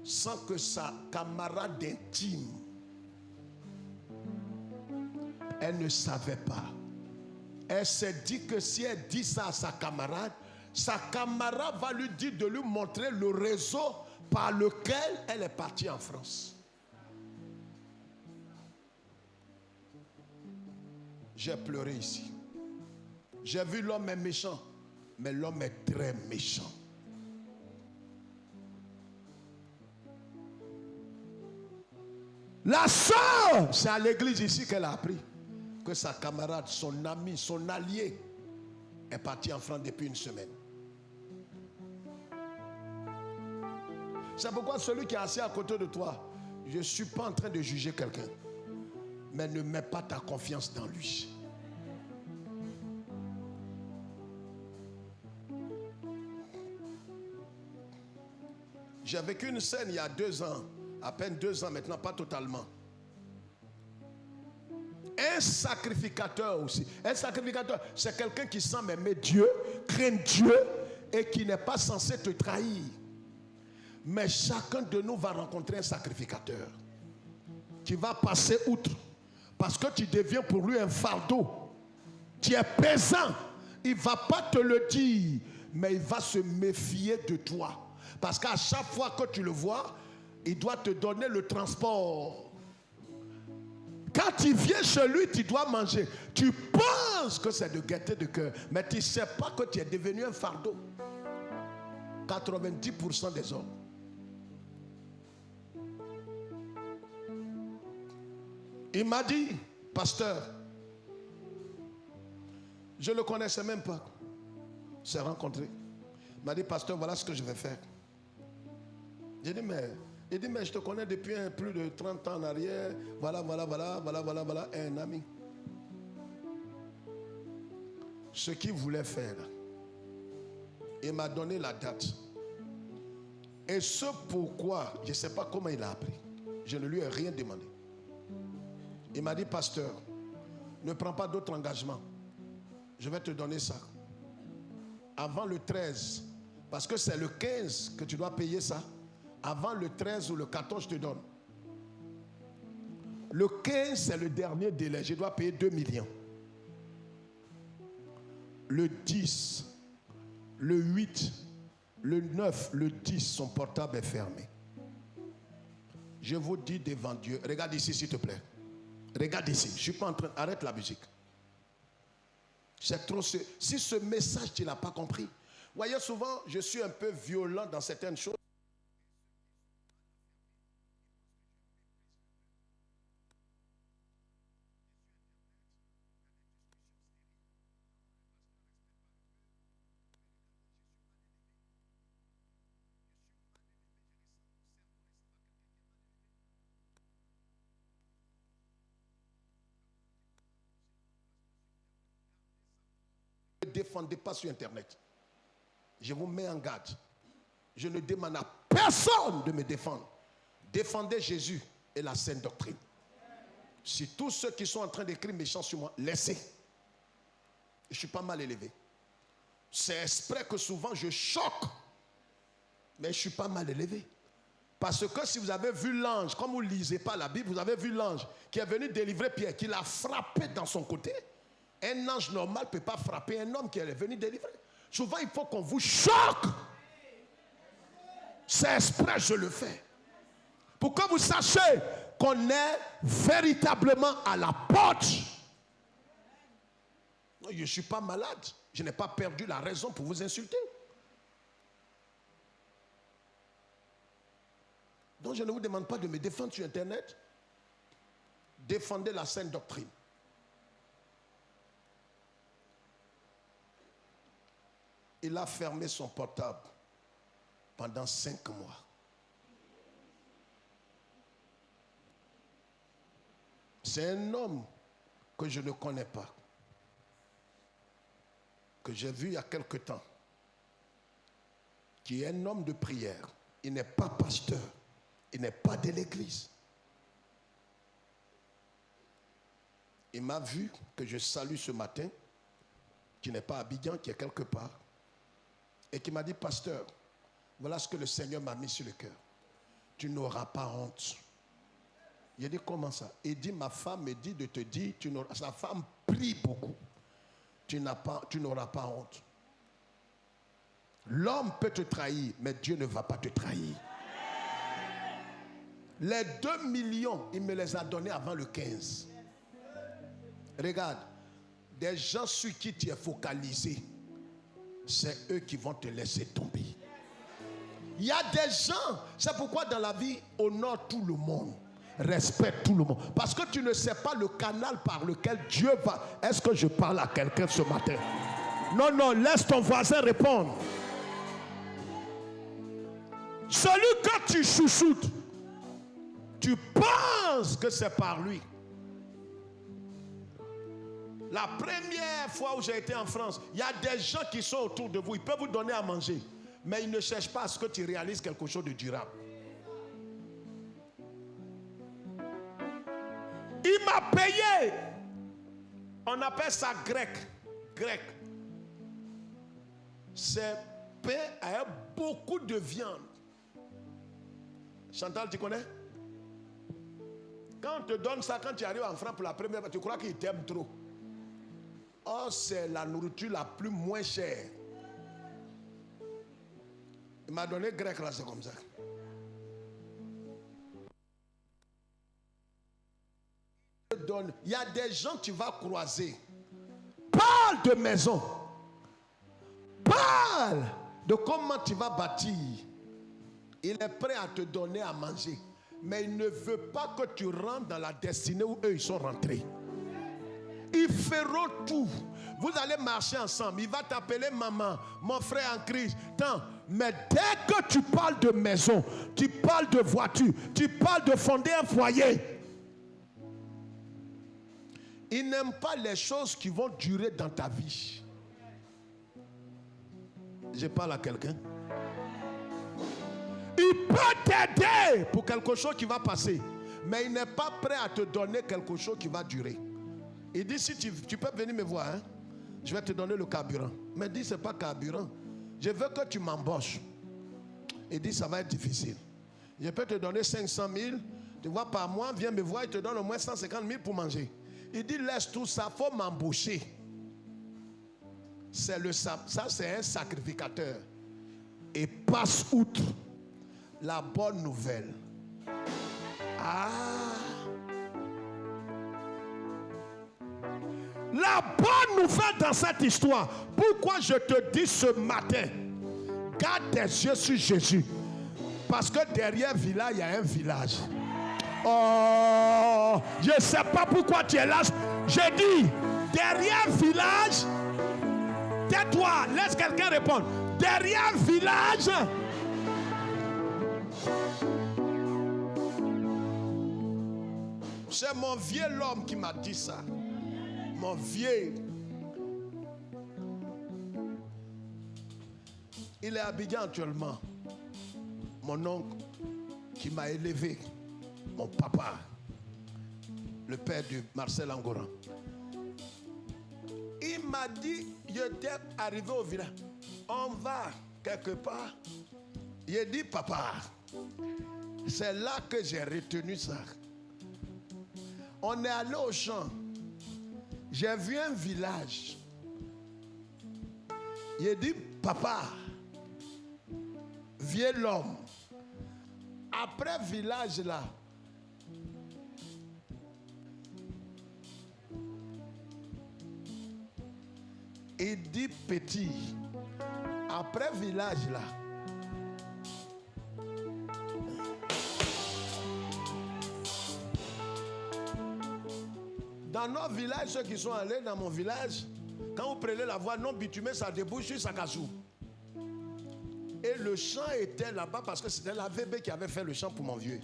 sans que sa camarade intime, elle ne savait pas. Elle s'est dit que si elle dit ça à sa camarade va lui dire de lui montrer le réseau par lequel elle est partie en France. J'ai pleuré ici. J'ai vu l'homme est méchant, mais l'homme est très méchant. La sœur, c'est à l'église ici qu'elle a appris que sa camarade, son ami, son allié est parti en France depuis une semaine. C'est pourquoi celui qui est assis à côté de toi, je ne suis pas en train de juger quelqu'un, mais ne mets pas ta confiance dans lui. J'ai vécu une scène il y a 2 ans, à peine 2 ans maintenant, pas totalement. Un sacrificateur aussi. Un sacrificateur, c'est quelqu'un qui semble aimer Dieu, craindre Dieu et qui n'est pas censé te trahir. Mais chacun de nous va rencontrer un sacrificateur qui va passer outre parce que tu deviens pour lui un fardeau. Tu es pesant. Il ne va pas te le dire, mais il va se méfier de toi. Parce qu'à chaque fois que tu le vois, il doit te donner le transport. Quand tu viens chez lui, tu dois manger. Tu penses que c'est de gaieté de cœur, mais tu ne sais pas que tu es devenu un fardeau. 90% des hommes. Il m'a dit, pasteur, je ne le connaissais même pas. On s'est rencontrés. Il m'a dit, pasteur, voilà ce que je vais faire. J'ai dit, mais je te connais depuis plus de 30 ans en arrière. Voilà, un ami. ce qu'il voulait faire. Il m'a donné la date. Et ce pourquoi, je ne sais pas comment il a appris. Je ne lui ai rien demandé. Il m'a dit, pasteur, ne prends pas d'autres engagements. Je vais te donner ça. Avant le 13, parce que c'est le 15 que tu dois payer ça. Avant le 13 ou le 14, je te donne. Le 15, c'est le dernier délai. Je dois payer 2 millions. Le 10, le 8, le 9, le 10, son portable est fermé. Je vous dis devant Dieu, regarde ici s'il te plaît. Regarde ici, je ne suis pas en train... Arrête la musique. C'est trop... Si ce message, tu ne l'as pas compris. Voyez, souvent, je suis un peu violent dans certaines choses. Ne défendez pas sur Internet. Je vous mets en garde. Je ne demande à personne de me défendre. Défendez Jésus et la saine doctrine. Si tous ceux qui sont en train d'écrire méchants sur moi, laissez. Je suis pas mal élevé. C'est exprès que souvent je choque. Mais je suis pas mal élevé. Parce que si vous avez vu l'ange, comme vous ne lisez pas la Bible, vous avez vu l'ange qui est venu délivrer Pierre, qui l'a frappé dans son côté. Un ange normal ne peut pas frapper un homme qui est venu délivrer. Souvent, il faut qu'on vous choque. C'est exprès, je le fais. Pour que vous sachiez qu'on est véritablement à la porte. Non, je ne suis pas malade. Je n'ai pas perdu la raison pour vous insulter. Donc, je ne vous demande pas de me défendre sur Internet. Défendez la saine doctrine. Il a fermé son portable pendant 5 mois. C'est un homme que je ne connais pas, que j'ai vu il y a quelque temps, qui est un homme de prière. Il n'est pas pasteur, il n'est pas de l'église. Il m'a vu que je salue ce matin, qui n'est pas à Abidjan, qui est quelque part. Et qui m'a dit, pasteur, voilà ce que le Seigneur m'a mis sur le cœur. Tu n'auras pas honte. Il a dit, comment ça? Il dit, ma femme me dit de te dire, sa femme prie beaucoup. Tu n'auras pas honte. L'homme peut te trahir, mais Dieu ne va pas te trahir. Les 2 millions, il me les a donnés avant le 15. Regarde, des gens sur qui tu es focalisé, c'est eux qui vont te laisser tomber. Il y a des gens, c'est pourquoi dans la vie, honore tout le monde, respecte tout le monde. Parce que tu ne sais pas le canal par lequel Dieu va. Est-ce que je parle à quelqu'un ce matin? Non, non, laisse ton voisin répondre. Celui que tu chouchoutes, tu penses que c'est par lui. La première fois où j'ai été en France, il y a des gens qui sont autour de vous. Ils peuvent vous donner à manger. Mais ils ne cherchent pas à ce que tu réalises quelque chose de durable. Il m'a payé. On appelle ça grec. Grec. C'est pain avec beaucoup de viande. Chantal, tu connais? Quand on te donne ça, quand tu arrives en France pour la première fois, tu crois qu'il t'aime trop. Oh, c'est la nourriture la plus moins chère. Il m'a donné grec là, c'est comme ça. Il y a des gens que tu vas croiser. Parle de maison. Parle de comment tu vas bâtir. Il est prêt à te donner à manger. Mais il ne veut pas que tu rentres dans la destinée où eux ils sont rentrés. Ils feront tout. Vous allez marcher ensemble. Il va t'appeler maman, mon frère en crise. Tant. Mais dès que tu parles de maison, tu parles de voiture, tu parles de fonder un foyer, ils n'aiment pas les choses qui vont durer dans ta vie. Je parle à quelqu'un. Il peut t'aider pour quelque chose qui va passer, mais il n'est pas prêt à te donner quelque chose qui va durer. Il dit, si tu peux venir me voir, hein, je vais te donner le carburant. Mais il dit, ce n'est pas carburant. Je veux que tu m'embauches. Il dit, ça va être difficile. Je peux te donner 500 000. Tu vois, par mois, viens me voir, il te donne au moins 150 000 pour manger. Il dit, laisse tout ça, il faut m'embaucher. Ça, c'est un sacrificateur. Et passe outre la bonne nouvelle. Ah! La bonne nouvelle dans cette histoire. Pourquoi je te dis ce matin, garde tes yeux sur Jésus. Parce que derrière village, il y a un village. Oh, je ne sais pas pourquoi tu es là. J'ai dit, derrière village, tais-toi, laisse quelqu'un répondre. Derrière village, c'est mon vieux l'homme qui m'a dit ça. Mon vieux. Il est à Abidjan actuellement. Mon oncle qui m'a élevé, mon papa, le père de Marcel Angoran. Il m'a dit, il était arrivé au village. On va quelque part. Il a dit, papa, c'est là que j'ai retenu ça. On est allé au champ. J'ai vu un village. Il a dit, papa, vieux l'homme. Après village là, il dit petit. Après village là, dans nos villages, ceux qui sont allés dans mon village, quand vous prenez la voie non bitumée, ça débouche sur Sakazou. Et le champ était là-bas parce que c'était la VB qui avait fait le champ pour mon vieux.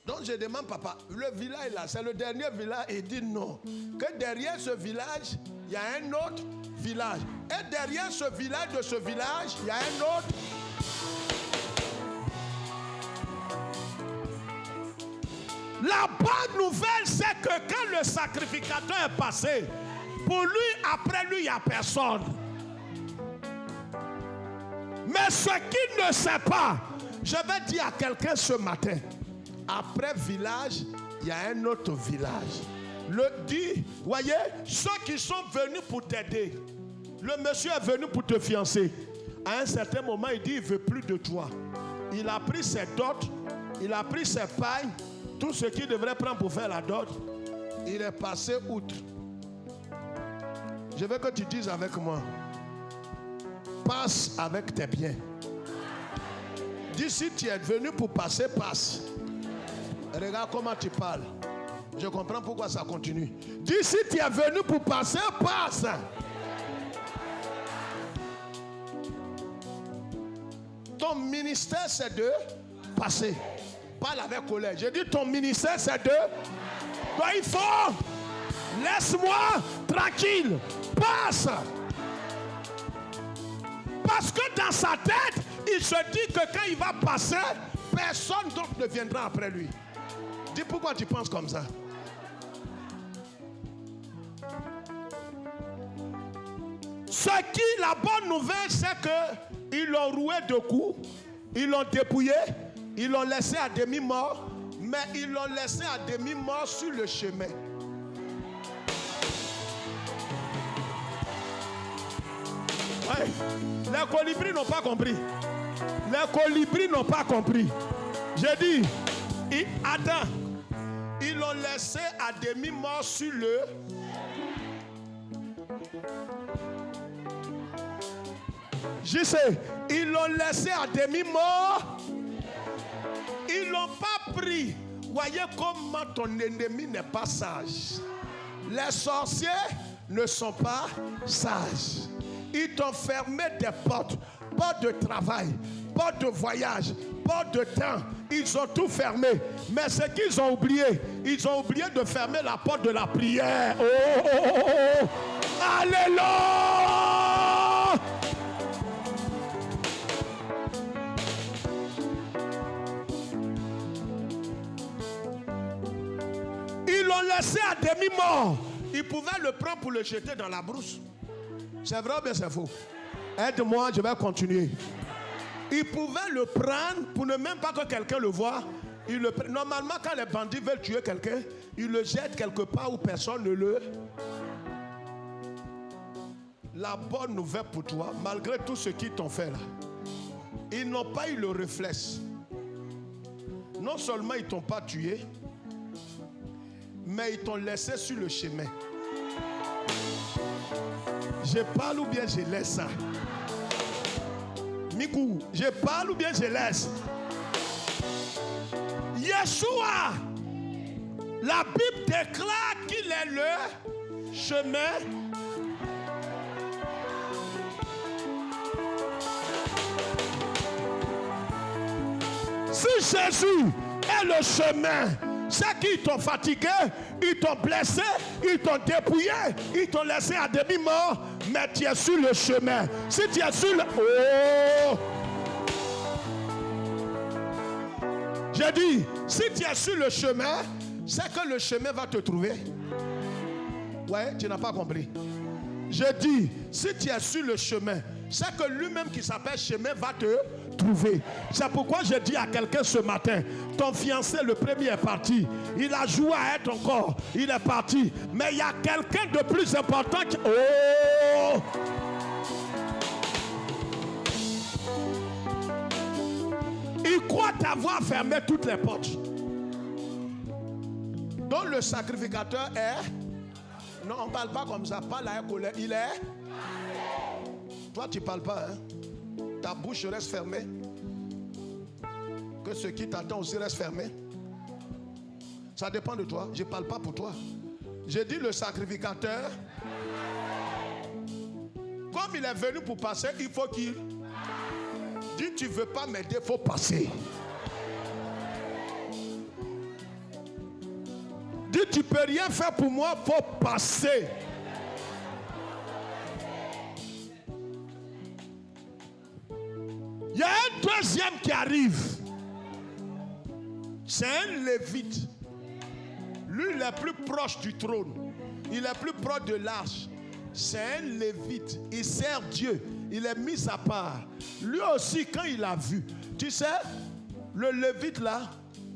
Donc je demande, papa, le village là, c'est le dernier village. Il dit non. Que derrière ce village, il y a un autre village. Et derrière ce village de ce village, il y a un autre. La bonne nouvelle, c'est que quand le sacrificateur est passé, pour lui, après lui, il n'y a personne. Mais ce qu'il ne sait pas, je vais dire à quelqu'un ce matin, après village, il y a un autre village. Le dit, voyez, ceux qui sont venus pour t'aider, le monsieur est venu pour te fiancer. À un certain moment, il dit, il ne veut plus de toi. Il a pris ses dots, il a pris ses pailles, tout ce qu'il devrait prendre pour faire la dot, il est passé outre. Je veux que tu dises avec moi, passe avec tes biens. Dis si tu es venu pour passer, passe. Regarde comment tu parles. Je comprends pourquoi ça continue. Dis si tu es venu pour passer, passe. Ton ministère c'est de passer. Parle avec colère. Je dis ton ministère c'est de... Donc il faut... Laisse-moi tranquille. Passe. Parce que dans sa tête, il se dit que quand il va passer, personne d'autre ne viendra après lui. Dis pourquoi tu penses comme ça. Ce qui, la bonne nouvelle, c'est qu'ils l'ont roué de coups, ils l'ont dépouillé, ils l'ont laissé à demi-mort, mais ils l'ont laissé à demi-mort sur le chemin. Ouais. Les colibris n'ont pas compris. Les colibris n'ont pas compris. J'ai dit, attends, ils l'ont laissé à demi-mort sur le... Je sais, ils l'ont laissé à demi-mort. Ils ne l'ont pas pris. Voyez comment ton ennemi n'est pas sage. Les sorciers ne sont pas sages. Ils t'ont fermé des portes. Portes de travail, portes de voyage, portes de temps. Ils ont tout fermé. Mais ce qu'ils ont oublié, ils ont oublié de fermer la porte de la prière. Oh, oh, oh, oh. Alléluia! l'ont laissé à demi-mort. Ils pouvaient le prendre pour le jeter dans la brousse. C'est vrai ou bien c'est faux? Aide-moi, je vais continuer. Ils pouvaient le prendre pour ne même pas que quelqu'un le voie. Normalement, quand les bandits veulent tuer quelqu'un, ils le jettent quelque part où personne ne le... La bonne nouvelle pour toi, malgré tout ce qu'ils t'ont fait là, ils n'ont pas eu le réflexe. Non seulement ils ne t'ont pas tué, mais ils t'ont laissé sur le chemin. Je parle ou bien je laisse ça? Mikou, je parle ou bien je laisse? Yeshua, la Bible déclare qu'il est le chemin. Si Jésus est le chemin, c'est qu'ils t'ont fatigué, ils t'ont blessé, ils t'ont dépouillé, ils t'ont laissé à demi-mort, mais tu es sur le chemin. Si tu es sur le... Oh! J'ai dit, si tu es sur le chemin, c'est que le chemin va te trouver. Ouais, tu n'as pas compris. J'ai dit, si tu es sur le chemin, c'est que lui-même qui s'appelle chemin va te trouver. C'est pourquoi j'ai dit à quelqu'un ce matin, ton fiancé, le premier est parti. Il a joué à être encore. Il est parti. Mais il y a quelqu'un de plus important qui... Oh! Il croit t'avoir fermé toutes les portes. Donc le sacrificateur est... Non, on ne parle pas comme ça. Pas la colère. Il est... Toi, tu ne parles pas. Hein? Ta bouche reste fermée. Que ce qui t'attend aussi reste fermé. Ça dépend de toi. Je ne parle pas pour toi. J'ai dit le sacrificateur. Comme il est venu pour passer, il faut qu'il... Dis, tu ne veux pas m'aider, il faut passer. Dis, tu ne peux rien faire pour moi, il faut passer. Il y a un deuxième qui arrive. C'est un lévite. Lui, il est plus proche du trône. Il est plus proche de l'arche. C'est un lévite. Il sert Dieu. Il est mis à part. Lui aussi, quand il a vu, tu sais, le lévite là,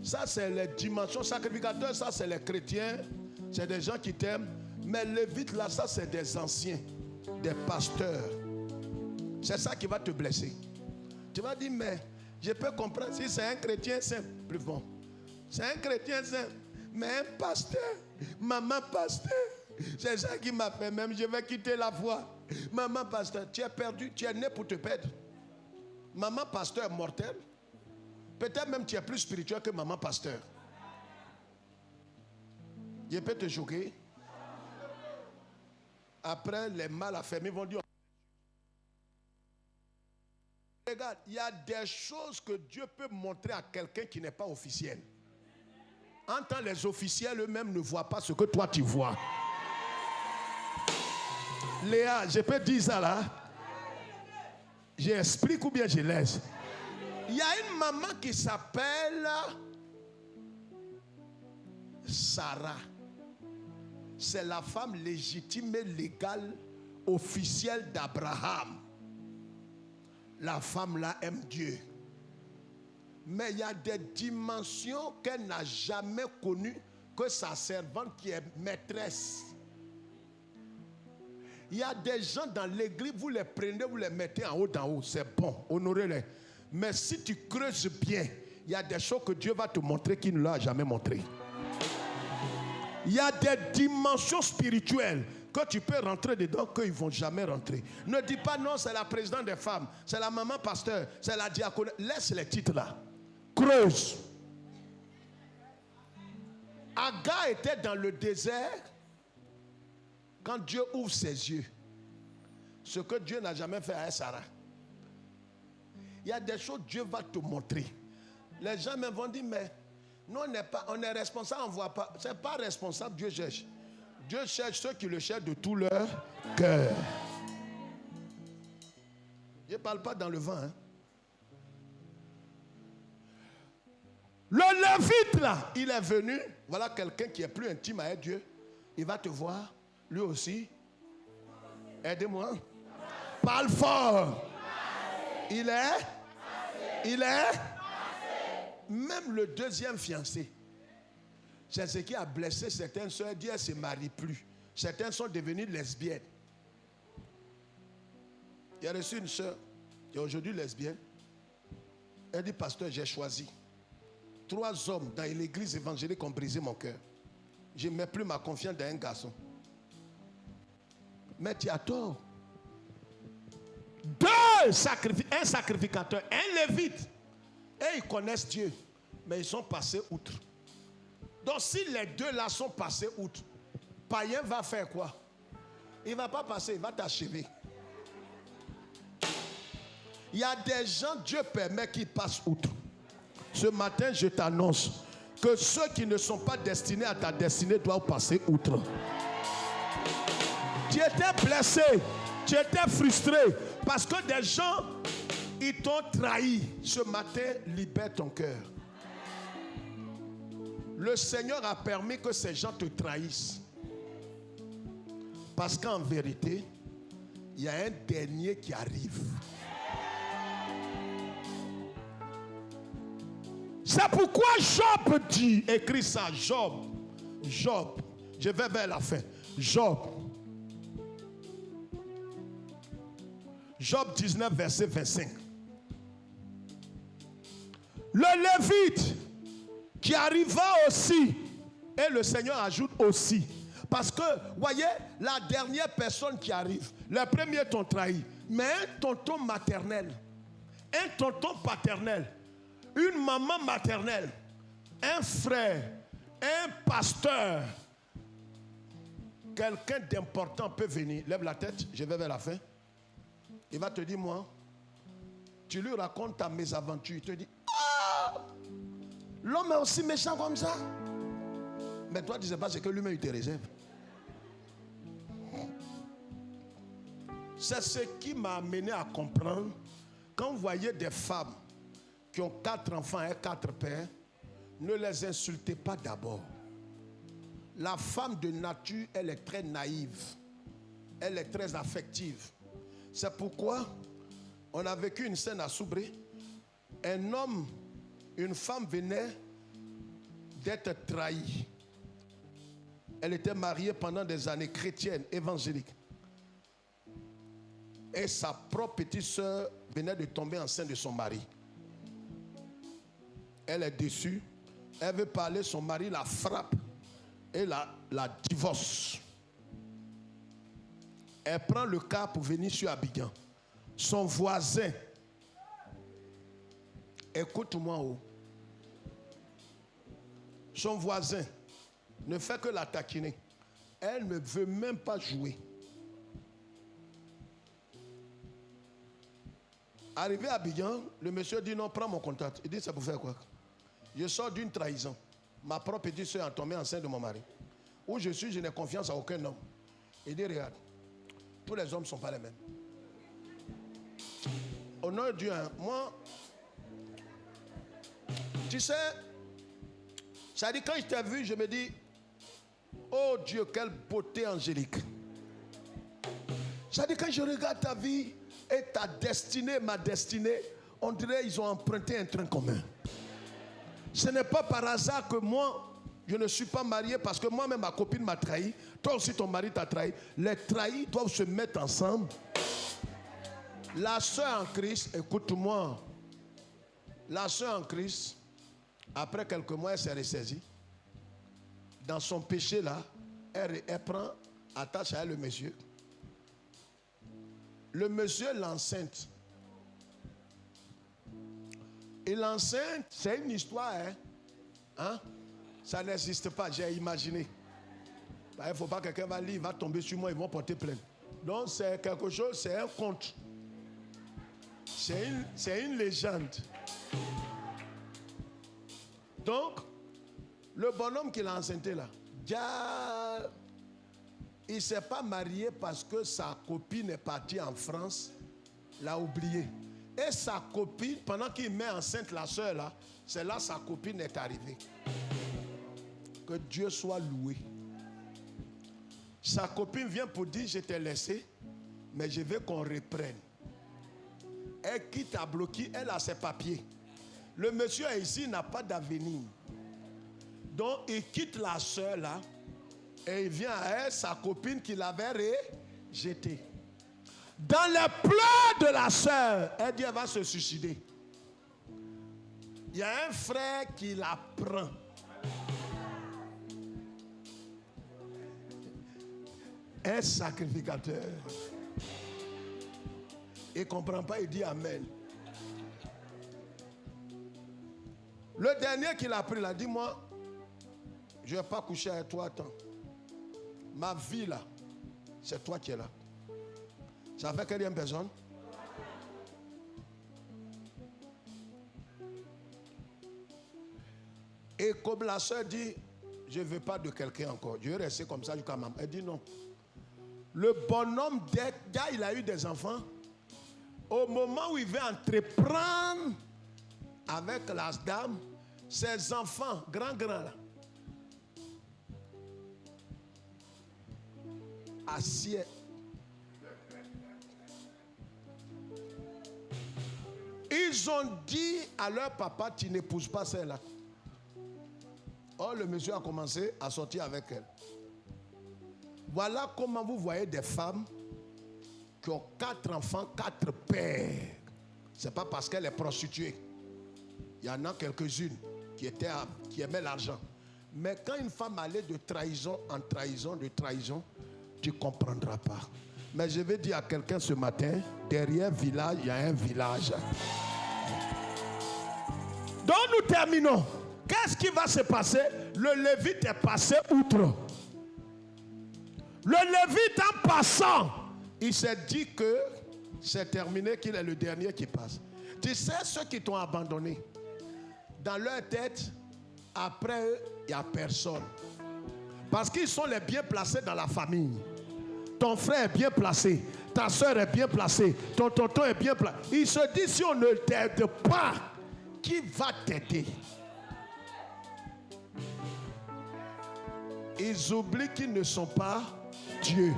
ça c'est les dimensions sacrificateurs, ça c'est les chrétiens, c'est des gens qui t'aiment. Mais le lévite là, ça c'est des anciens, des pasteurs. C'est ça qui va te blesser. Tu vas dire, mais je peux comprendre si c'est un chrétien simple. Plus bon. C'est un chrétien simple. Mais un pasteur, maman pasteur, c'est ça qui m'a fait même. Je vais quitter la foi. Maman pasteur, tu es perdu, tu es né pour te perdre. Maman pasteur mortel. Peut-être même tu es plus spirituel que maman pasteur. Je peux te choquer. Après, les mal affermis vont dire... Regarde, il y a des choses que Dieu peut montrer à quelqu'un qui n'est pas officiel. En tant que les officiels eux-mêmes ne voient pas ce que toi tu vois. Léa, je peux dire ça là? J'explique ou bien je laisse? Il y a une maman qui s'appelle Sarah. C'est la femme légitime et légale, officielle d'Abraham. La femme là aime Dieu. Mais il y a des dimensions qu'elle n'a jamais connues que sa servante qui est maîtresse. Il y a des gens dans l'église, vous les prenez, vous les mettez en haut, c'est bon, honorez-les. Mais si tu creuses bien, il y a des choses que Dieu va te montrer qu'il ne l'a jamais montré. Il y a des dimensions spirituelles que tu peux rentrer dedans qu'ils ne vont jamais rentrer. Ne dis pas non, c'est la présidente des femmes, c'est la maman pasteur, c'est la diaconne. Laisse les titres là. Creuse. Agar était dans le désert quand Dieu ouvre ses yeux. Ce que Dieu n'a jamais fait à Sarah. Il y a des choses que Dieu va te montrer. Les gens me vont dire, mais nous on est responsable, on ne voit pas. Ce n'est pas responsable, Dieu cherche. Dieu cherche ceux qui le cherchent de tout leur cœur. Je ne parle pas dans le vent. Hein. Le Lévite là, il est venu. Voilà quelqu'un qui est plus intime avec Dieu. Il va te voir, lui aussi. Aidez-moi. Parle fort. Il est. Même le deuxième fiancé. C'est ce qui a blessé certaines soeurs. Dit, elles ne se marient plus. Certaines sont devenues lesbiennes. Il y a reçu une soeur qui est aujourd'hui lesbienne. Elle dit, pasteur, j'ai choisi. 3 hommes dans l'église évangélique ont brisé mon cœur. Je ne mets plus ma confiance dans un garçon. Mais tu as tort. Un sacrificateur, un lévite. Et ils connaissent Dieu. Mais ils sont passés outre. Donc si les deux là sont passés outre, païen va faire quoi? Il ne va pas passer, il va t'achever. Il y a des gens, Dieu permet qu'ils passent outre. Ce matin, je t'annonce que ceux qui ne sont pas destinés à ta destinée doivent passer outre. Tu étais blessé, tu étais frustré parce que des gens, ils t'ont trahi. Ce matin, libère ton cœur. Le Seigneur a permis que ces gens te trahissent. Parce qu'en vérité, il y a un dernier qui arrive. C'est pourquoi Job dit, écrit ça, Job, je vais vers la fin. Job 19, verset 25. Le Lévite qui arriva aussi, et le Seigneur ajoute aussi. Parce que, voyez, la dernière personne qui arrive, les premiers t'ont trahi, mais un tonton maternel, un tonton paternel, une maman maternelle, un frère, un pasteur, quelqu'un d'important peut venir. Lève la tête, je vais vers la fin. Il va te dire, moi, tu lui racontes ta mésaventure. Il te dit, ah, l'homme est aussi méchant comme ça. Mais toi, tu ne sais pas ce que lui-même il te réserve. C'est ce qui m'a amené à comprendre, quand vous voyez des femmes qui ont 4 enfants et 4 pères, ne les insultez pas d'abord. La femme de nature, elle est très naïve. Elle est très affective. C'est pourquoi on a vécu une scène à Soubré. Un homme, une femme venait d'être trahie. Elle était mariée pendant des années, chrétienne, évangélique. Et sa propre petite soeur venait de tomber enceinte de son mari. Elle est déçue. Elle veut parler, son mari la frappe et la divorce. Elle prend le car pour venir sur Abidjan. Son voisin, écoute-moi, oh. Son voisin ne fait que la taquiner. Elle ne veut même pas jouer. Arrivé à Abidjan, le monsieur dit non, prends mon contact. Il dit, c'est pour faire quoi? Je sors d'une trahison. Ma propre petite soeur a tombé enceinte de mon mari. Où je suis, je n'ai confiance à aucun homme. Il dit, regarde, tous les hommes ne sont pas les mêmes. Au nom de Dieu, moi, tu sais, ça dit, quand je t'ai vu, je me dis, oh Dieu, quelle beauté angélique. Ça dit, quand je regarde ta vie et ta destinée, ma destinée, on dirait qu'ils ont emprunté un train commun. Ce n'est pas par hasard que moi, je ne suis pas marié parce que moi-même, ma copine m'a trahi. Toi aussi, ton mari t'a trahi. Les trahis doivent se mettre ensemble. La sœur en Christ, écoute-moi. La sœur en Christ, après quelques mois, elle s'est ressaisie. Dans son péché là, elle prend, attache à elle le monsieur. Le monsieur l'enceinte. Et l'enceinte, c'est une histoire, hein? Ça n'existe pas, j'ai imaginé. Il ne faut pas que quelqu'un va lire, il va tomber sur moi, ils vont porter plainte. Donc c'est quelque chose, c'est un conte. C'est une légende. Donc, le bonhomme qui l'a enceinté là, il ne s'est pas marié parce que sa copine est partie en France, l'a oublié. Et sa copine, pendant qu'il met enceinte la soeur là, c'est là sa copine est arrivée. Que Dieu soit loué. Sa copine vient pour dire, je t'ai laissé, mais je veux qu'on reprenne. Elle quitte à bloquer, elle a ses papiers. Le monsieur ici n'a pas d'avenir. Donc il quitte la soeur là, et il vient à elle, sa copine qui l'avait rejetée. Dans les pleurs de la soeur, elle dit elle va se suicider. Il y a un frère qui la prend. Un sacrificateur. Il ne comprend pas, il dit Amen. Le dernier qu'il a pris, il a dit moi, je ne vais pas coucher avec toi, attends. Ma vie là, c'est toi qui es là. Ça fait combien de personnes? Et comme la soeur dit, je ne veux pas de quelqu'un encore. Je vais rester comme ça jusqu'à maman. Elle dit non. Le bonhomme, dès il a eu des enfants, au moment où il veut entreprendre avec la dame, ses enfants, grands là, assis. Ils ont dit à leur papa, tu n'épouses pas celle-là. Or, le monsieur a commencé à sortir avec elle. Voilà comment vous voyez des femmes qui ont 4 enfants, 4 pères. Ce n'est pas parce qu'elle est prostituée. Il y en a quelques-unes qui aimaient l'argent. Mais quand une femme allait de trahison en trahison, de trahison, tu ne comprendras pas. Mais je vais dire à quelqu'un ce matin, derrière village, il y a un village. Donc nous terminons. Qu'est-ce qui va se passer? Le Lévite est passé outre. Le Lévite en passant, il s'est dit que c'est terminé, qu'il est le dernier qui passe. Tu sais, ceux qui t'ont abandonné, dans leur tête, après eux, il n'y a personne. Parce qu'ils sont les bien placés dans la famille. Ton frère est bien placé, ta soeur est bien placée, ton tonton est bien placé. Il se dit, si on ne t'aide pas, qui va t'aider? Ils oublient qu'ils ne sont pas Dieu.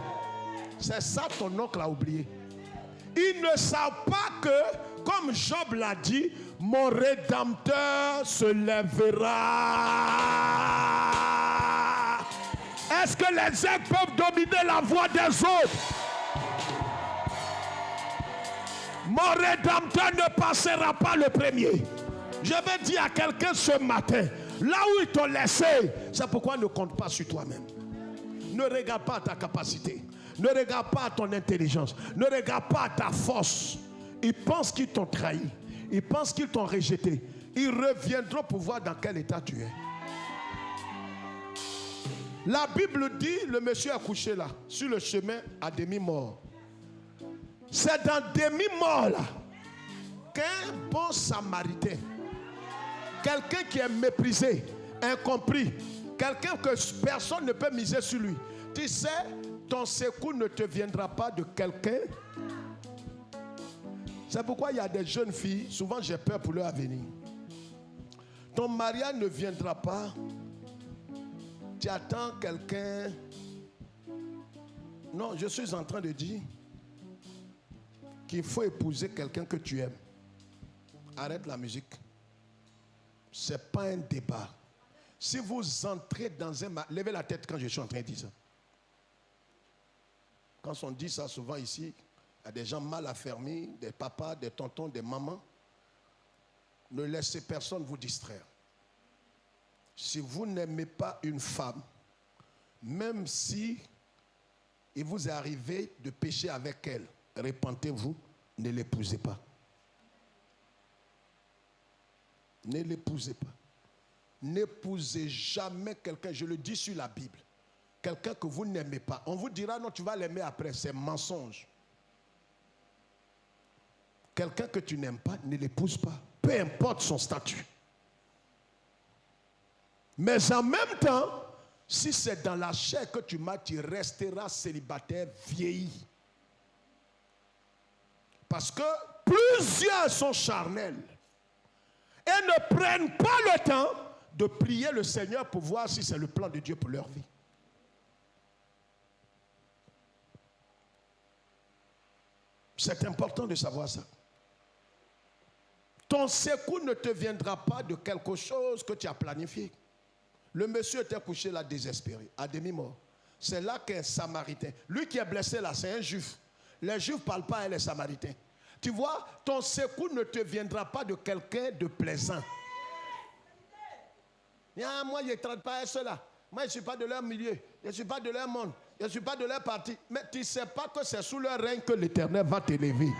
C'est ça ton oncle a oublié. Ils ne savent pas que, comme Job l'a dit, mon Rédempteur se lèvera. Est-ce que les aigles peuvent dominer la voix des autres? Mon Rédempteur ne passera pas le premier. Je vais dire à quelqu'un ce matin, là où ils t'ont laissé, c'est pourquoi ne compte pas sur toi-même. Ne regarde pas à ta capacité. Ne regarde pas à ton intelligence. Ne regarde pas à ta force. Ils pensent qu'ils t'ont trahi. Ils pensent qu'ils t'ont rejeté. Ils reviendront pour voir dans quel état tu es. La Bible dit, le monsieur a couché là, sur le chemin à demi-mort. C'est dans demi-mort là qu'un bon samaritain, quelqu'un qui est méprisé, incompris, quelqu'un que personne ne peut miser sur lui. Tu sais, ton secours ne te viendra pas de quelqu'un. C'est pourquoi il y a des jeunes filles, souvent j'ai peur pour leur avenir. Ton mariage ne viendra pas. Tu attends quelqu'un. Non, je suis en train de dire qu'il faut épouser quelqu'un que tu aimes. Arrête la musique. Ce n'est pas un débat. Si vous entrez dans un... Levez la tête quand je suis en train de dire ça. Quand on dit ça souvent ici, il y a des gens mal affermis, des papas, des tontons, des mamans. Ne laissez personne vous distraire. Si vous n'aimez pas une femme, même si il vous est arrivé de pécher avec elle, repentez-vous, ne l'épousez pas. Ne l'épousez pas. N'épousez jamais quelqu'un, je le dis sur la Bible, quelqu'un que vous n'aimez pas. On vous dira non, tu vas l'aimer après, c'est mensonge. Quelqu'un que tu n'aimes pas, ne l'épouse pas, peu importe son statut. Mais en même temps, si c'est dans la chair que tu m'as, tu resteras célibataire vieilli. Parce que Plusieurs sont charnels et ne prennent pas le temps de prier le Seigneur pour voir si c'est le plan de Dieu pour leur vie. C'est important de savoir ça. Ton secours ne te viendra pas de quelque chose que tu as planifié. Le monsieur était couché là désespéré, à demi-mort. C'est là qu'un Samaritain, lui qui est blessé là, c'est un Juif. Les Juifs ne parlent pas à les Samaritains. Tu vois, ton secours ne te viendra pas de quelqu'un de plaisant. Moi, je ne traite pas à cela. Moi, je ne suis pas de leur milieu. Je ne suis pas de leur monde. Je ne suis pas de leur parti. Mais tu ne sais pas que c'est sous leur règne que l'Éternel va t'élever.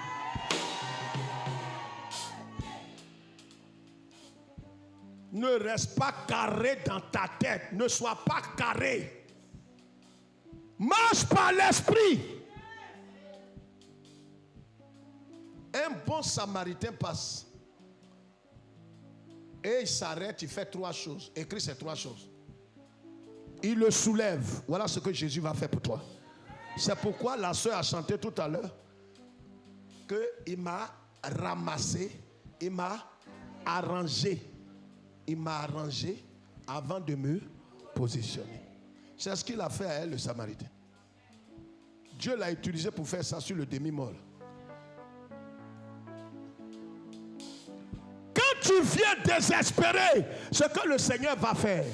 Ne reste pas carré dans ta tête. Ne sois pas carré. Marche par l'esprit. Un bon Samaritain passe. Et il s'arrête, il fait 3 choses. Écris ces 3 choses. Il le soulève. Voilà ce que Jésus va faire pour toi. C'est pourquoi la soeur a chanté tout à l'heure qu'il m'a ramassé, il m'a arrangé. Il m'a arrangé avant de me positionner. C'est ce qu'il a fait à elle, le Samaritain. Dieu l'a utilisé pour faire ça sur le demi-mort. Quand tu viens désespéré, ce que le Seigneur va faire,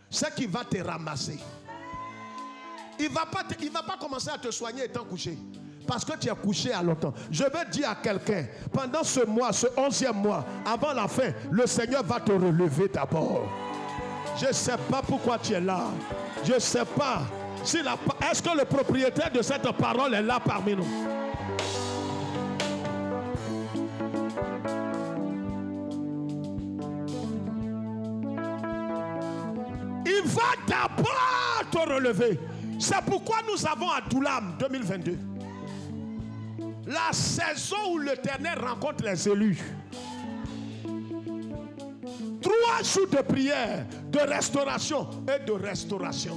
c'est qu'il va te ramasser. Il ne va pas commencer à te soigner étant couché. Parce que tu es couché à longtemps. Je veux dire à quelqu'un, pendant ce mois, ce 11e mois, avant la fin, le Seigneur va te relever d'abord. Je ne sais pas pourquoi tu es là. Je ne sais pas. Est-ce que le propriétaire de cette parole est là parmi nous? Il va d'abord te relever. C'est pourquoi nous avons à Doulam 2022 la saison où l'Éternel rencontre les élus. 3 jours de prière, de restauration et de restauration.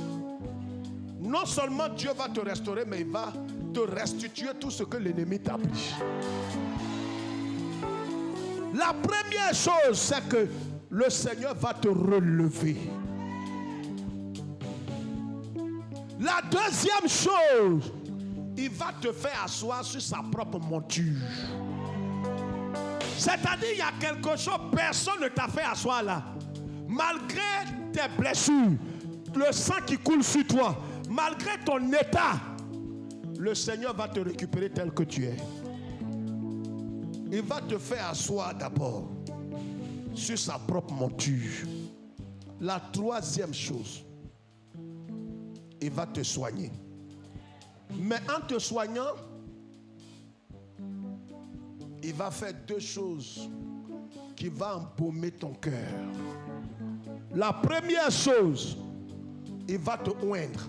Non seulement Dieu va te restaurer, mais il va te restituer tout ce que l'ennemi t'a pris. La première chose, c'est que le Seigneur va te relever. La deuxième chose, il va te faire asseoir sur sa propre monture. C'est-à-dire, il y a quelque chose, personne ne t'a fait asseoir là. Malgré tes blessures, le sang qui coule sur toi, malgré ton état, le Seigneur va te récupérer tel que tu es. Il va te faire asseoir d'abord sur sa propre monture. La troisième chose, il va te soigner. Mais en te soignant, il va faire 2 choses qui vont embaumer ton cœur. La première chose, il va te oindre.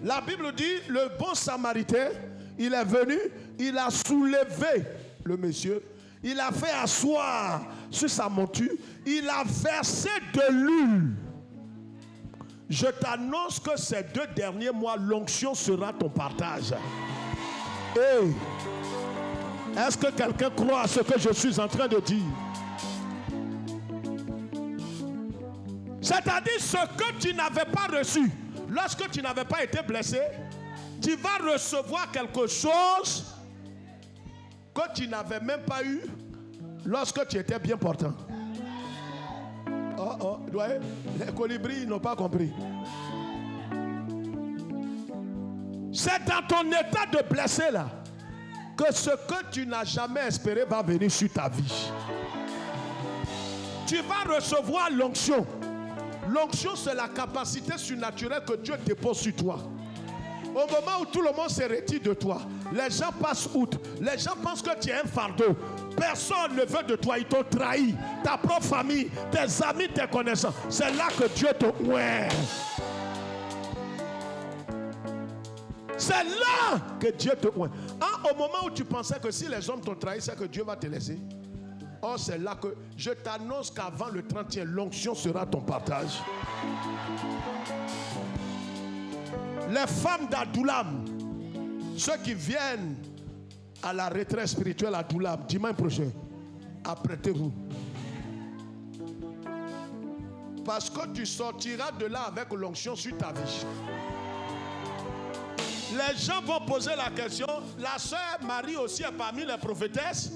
La Bible dit, le bon Samaritain, il est venu, il a soulevé le monsieur, il a fait asseoir sur sa monture, il a versé de l'huile. Je t'annonce que ces 2 derniers mois, l'onction sera ton partage. Hey, est-ce que quelqu'un croit à ce que je suis en train de dire? C'est-à-dire ce que tu n'avais pas reçu, lorsque tu n'avais pas été blessé, tu vas recevoir quelque chose que tu n'avais même pas eu lorsque tu étais bien portant. Les colibris n'ont pas compris. C'est dans ton état de blessé là que ce que tu n'as jamais espéré va venir sur ta vie. Tu vas recevoir l'onction. L'onction, c'est la capacité surnaturelle que Dieu dépose sur toi. Au moment où tout le monde se retire de toi, les gens passent outre. Les gens pensent que tu es un fardeau. Personne ne veut de toi, ils t'ont trahi. Ta propre famille, tes amis, tes connaissances. C'est là que Dieu te oint. C'est là que Dieu te oint. Au moment où tu pensais que si les hommes t'ont trahi, c'est que Dieu va te laisser. Or, c'est là que je t'annonce qu'avant le 30e, l'onction sera ton partage. Les femmes d'Adoulam, ceux qui viennent à la retraite spirituelle à Doulam, dimanche prochain, apprêtez-vous. Parce que tu sortiras de là avec l'onction sur ta vie. Les gens vont poser la question, la sœur Marie aussi est parmi les prophétesses,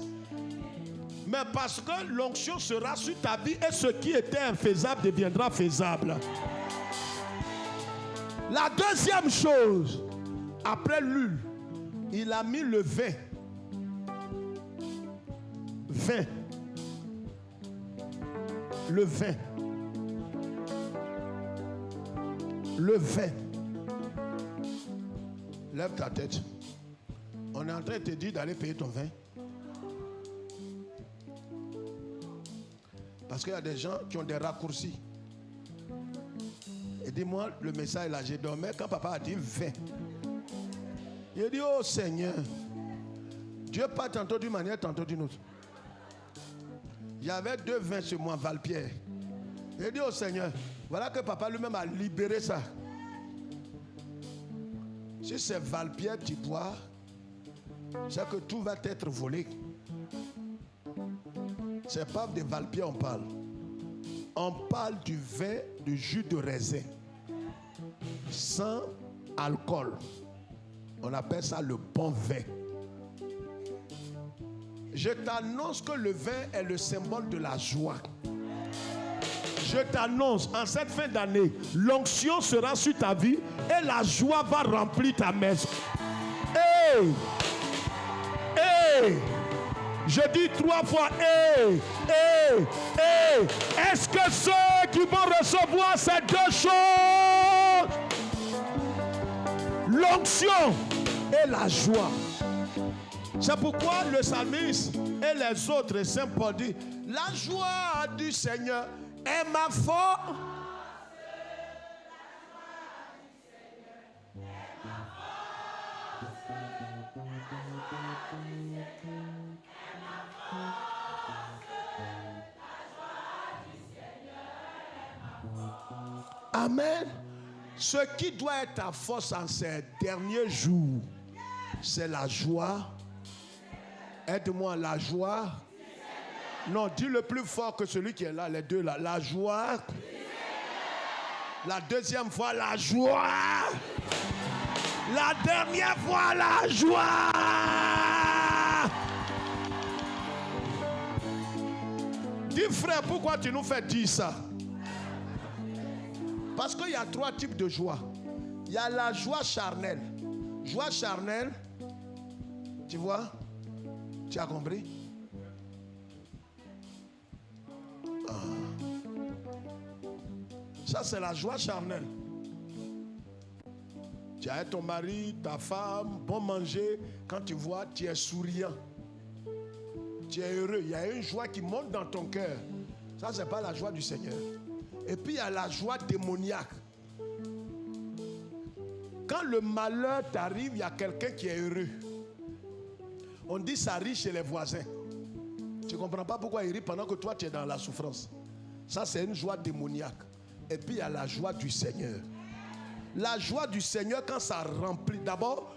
mais parce que l'onction sera sur ta vie et ce qui était infaisable deviendra faisable. La deuxième chose, après l'huile, il a mis le vin. Le vin. Lève ta tête. On est en train de te dire d'aller payer ton vin. Parce qu'il y a des gens qui ont des raccourcis. Et dis-moi le message là, j'ai dormi quand papa a dit vin. Il a dit, oh Seigneur, Dieu pas tantôt d'une manière, tantôt d'une autre. Il y avait 2 vins chez moi, Valpierre. Il a dit, oh Seigneur, voilà que papa lui-même a libéré ça. Si c'est Valpierre tu bois, c'est que tout va être volé. C'est pas de Valpierre on parle. On parle du vin, du jus de raisin. Sans alcool. On appelle ça le bon vin. Je t'annonce que le vin est le symbole de la joie. Je t'annonce, en cette fin d'année, l'onction sera sur ta vie et la joie va remplir ta maison. Hey! Hey! Je dis 3 fois, hey! Hey! Hey! Est-ce que ceux qui vont recevoir ces 2 choses, l'onction et la joie? C'est pourquoi le psalmiste et les autres saints Paul disent, la joie du Seigneur est ma force. Amen. Ce qui doit être ta force en ces derniers jours, c'est la joie. Aide-moi, la joie. Non, dis le plus fort que celui qui est là, les deux là. La joie. La deuxième fois, la joie. La dernière fois, la joie. Dis frère, pourquoi tu nous fais dire ça? Parce qu'il y a 3 types de joie. Il y a la joie charnelle. Joie charnelle, tu vois? Tu as compris? Ah. Ça, c'est la joie charnelle. Tu as ton mari, ta femme, bon manger. Quand tu vois, tu es souriant. Tu es heureux. Il y a une joie qui monte dans ton cœur. Ça, ce n'est pas la joie du Seigneur. Et puis, il y a la joie démoniaque. Quand le malheur t'arrive, il y a quelqu'un qui est heureux. On dit ça rit chez les voisins. Tu ne comprends pas pourquoi il rit pendant que toi tu es dans la souffrance. Ça c'est une joie démoniaque. Et puis il y a la joie du Seigneur. La joie du Seigneur quand ça remplit. D'abord,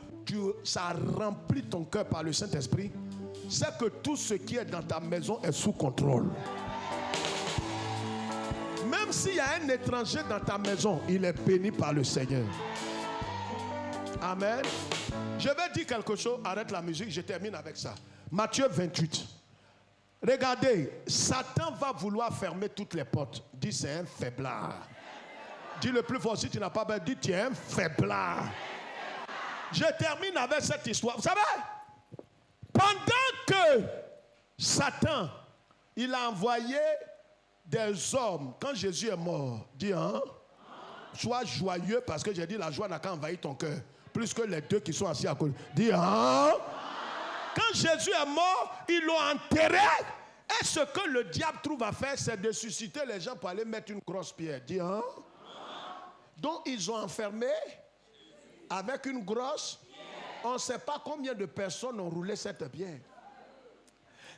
ça remplit ton cœur par le Saint-Esprit. C'est que tout ce qui est dans ta maison est sous contrôle. Même s'il y a un étranger dans ta maison, il est béni par le Seigneur. Amen. Je vais dire quelque chose, arrête la musique, je termine avec ça. Matthieu 28. Regardez, Satan va vouloir fermer toutes les portes. Dis c'est un faiblard. Dis le plus fort si tu n'as pas bien dit tu es un faiblard. Je termine avec cette histoire. Vous savez, pendant que Satan, il a envoyé des hommes, quand Jésus est mort, dis hein, sois joyeux parce que j'ai dit la joie n'a qu'à envahir ton cœur. Plus que les 2 qui sont assis à côté. Dis hein. Quand Jésus est mort, ils l'ont enterré. Et ce que le diable trouve à faire, c'est de susciter les gens pour aller mettre une grosse pierre. Dis hein. Donc ils ont enfermé avec une grosse. On ne sait pas combien de personnes ont roulé cette pierre.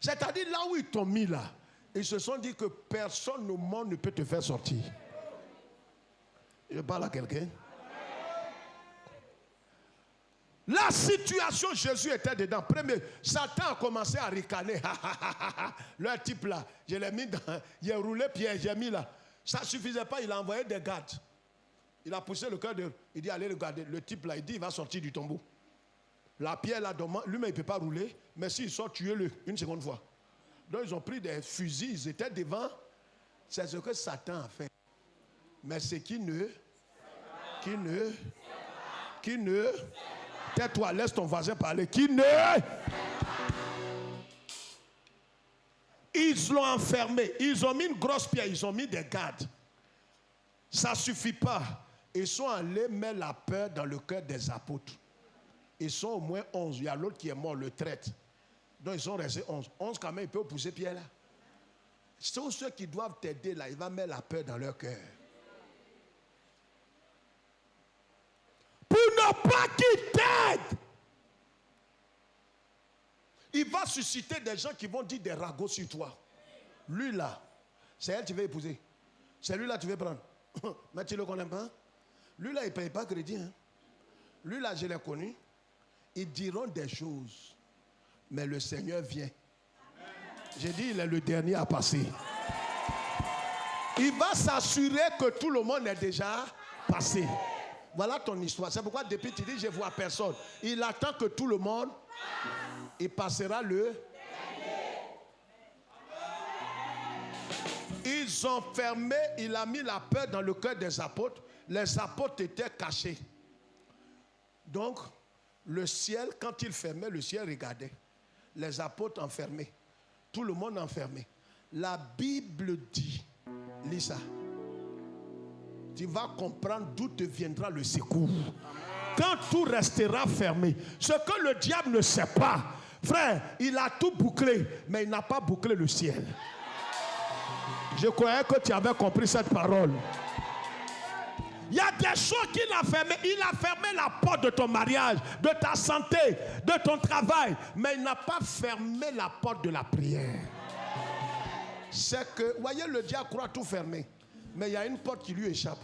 C'est-à-dire là où ils t'ont mis là, ils se sont dit que personne au monde ne peut te faire sortir. Je parle à quelqu'un. La situation, Jésus était dedans. Premier, Satan a commencé à ricaner. Le type là, je l'ai mis dans, il a roulé Pierre, j'ai mis là. Ça ne suffisait pas, il a envoyé des gardes. Il a poussé le cœur de... Il dit, allez regarder. Le type là, il dit, il va sortir du tombeau. La pierre là, lui-même, il ne peut pas rouler. Mais s'il sort, tuez-le une seconde fois. Donc, ils ont pris des fusils, ils étaient devant. C'est ce que Satan a fait. Mais c'est qui ne... Tais-toi, laisse ton voisin parler. Ils l'ont enfermé. Ils ont mis une grosse pierre. Ils ont mis des gardes. Ça ne suffit pas. Ils sont allés mettre la peur dans le cœur des apôtres. Ils sont au moins 11. Il y a l'autre qui est mort, le traître. Donc ils sont restés 11. 11 quand même, ils peuvent pousser Pierre là. Tous ceux qui doivent t'aider là, il va mettre la peur dans leur cœur. Pour ne pas qu'il t'aide. Il va susciter des gens qui vont dire des ragots sur toi. Lui là, c'est elle que tu veux épouser. C'est lui là que tu veux prendre. Mais tu ne le connais pas. Lui là, il ne paye pas crédit. Hein. Lui là, je l'ai connu. Ils diront des choses. Mais le Seigneur vient. J'ai dit, il est le dernier à passer. Il va s'assurer que tout le monde est déjà passé. Voilà ton histoire. C'est pourquoi depuis tu dis, je ne vois personne. Il attend que tout le monde, il passera le... Ils ont fermé, il a mis la peur dans le cœur des apôtres. Les apôtres étaient cachés. Donc, le ciel, quand il fermait, le ciel regardait. Les apôtres enfermés. Tout le monde enfermé. La Bible dit, lis ça. Tu vas comprendre d'où te viendra le secours. Quand tout restera fermé, ce que le diable ne sait pas, frère, il a tout bouclé, mais il n'a pas bouclé le ciel. Je croyais que tu avais compris cette parole. Il y a des choses qu'il a fermées. Il a fermé la porte de ton mariage, de ta santé, de ton travail, mais il n'a pas fermé la porte de la prière. C'est que, voyez, le diable croit tout fermer. Mais il y a une porte qui lui échappe.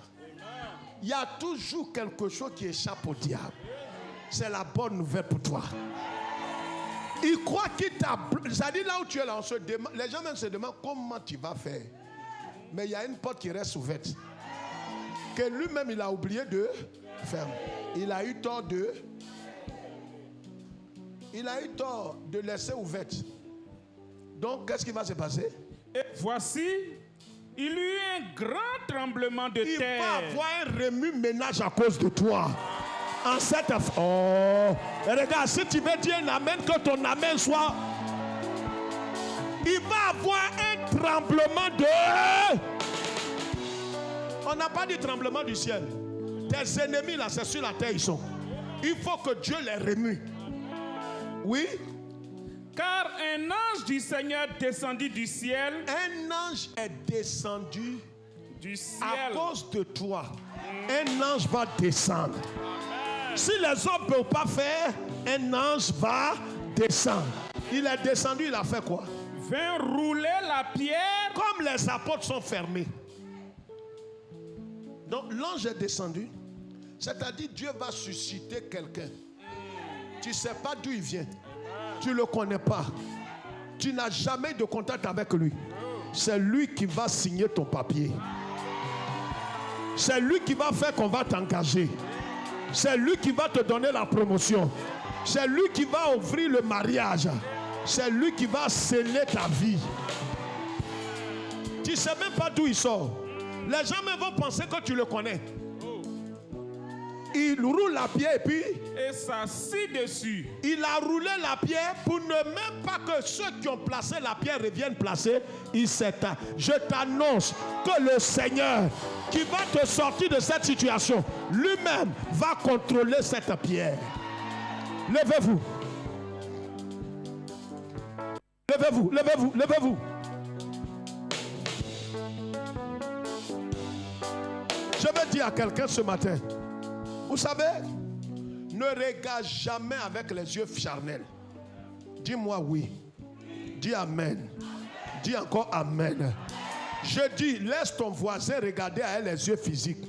Il y a toujours quelque chose qui échappe au diable. C'est la bonne nouvelle pour toi. Il croit qu'il t'a... C'est-à-dire là où tu es là, les gens même se demandent comment tu vas faire. Mais il y a une porte qui reste ouverte. Que lui-même il a oublié de fermer. Il a eu tort de laisser ouverte. Donc qu'est-ce qui va se passer? Et voici, il y eut un grand tremblement de terre. Il va avoir un remue-ménage à cause de toi. En cette affaire. Oh, regarde, si tu veux dire un amen, que ton amen soit. Il va avoir un tremblement de. On n'a pas dit tremblement du ciel. Tes ennemis là, c'est sur la terre ils sont. Il faut que Dieu les remue. Oui. Car un ange du Seigneur descendit du ciel. Un ange est descendu du ciel. À cause de toi. Un ange va descendre. Si les hommes ne peuvent pas faire, un ange va descendre. Il est descendu, il a fait quoi? Vint rouler la pierre. Comme les apôtres sont fermés. Donc l'ange est descendu. C'est-à-dire Dieu va susciter quelqu'un. Tu ne sais pas d'où il vient. Tu ne le connais pas. Tu n'as jamais eu de contact avec lui. C'est lui qui va signer ton papier. C'est lui qui va faire qu'on va t'engager. C'est lui qui va te donner la promotion. C'est lui qui va ouvrir le mariage. C'est lui qui va sceller ta vie. Tu ne sais même pas d'où il sort. Les gens même vont penser que tu le connais. Il roule la pierre et puis... Et s'assit dessus. Il a roulé la pierre pour ne même pas que ceux qui ont placé la pierre reviennent placer. Il s'éteint. Je t'annonce que le Seigneur qui va te sortir de cette situation, lui-même va contrôler cette pierre. Levez-vous. Levez-vous, levez-vous, levez-vous. Je vais dire à quelqu'un ce matin, vous savez, ne regarde jamais avec les yeux charnels. Dis-moi oui. Dis amen. Dis encore amen. Je dis, laisse ton voisin regarder à elle les yeux physiques.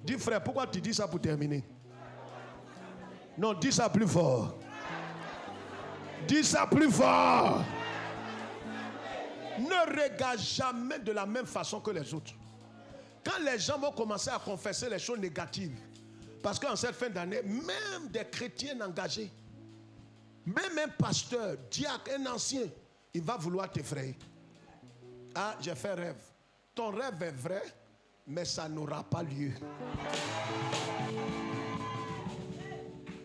Dis frère, pourquoi tu dis ça pour terminer? Non, dis ça plus fort. Dis ça plus fort. Ne regarde jamais de la même façon que les autres. Quand les gens vont commencer à confesser les choses négatives, parce qu'en cette fin d'année, même des chrétiens engagés, même un pasteur, diacre, un ancien, il va vouloir t'effrayer. Ah, j'ai fait rêve. Ton rêve est vrai, mais ça n'aura pas lieu.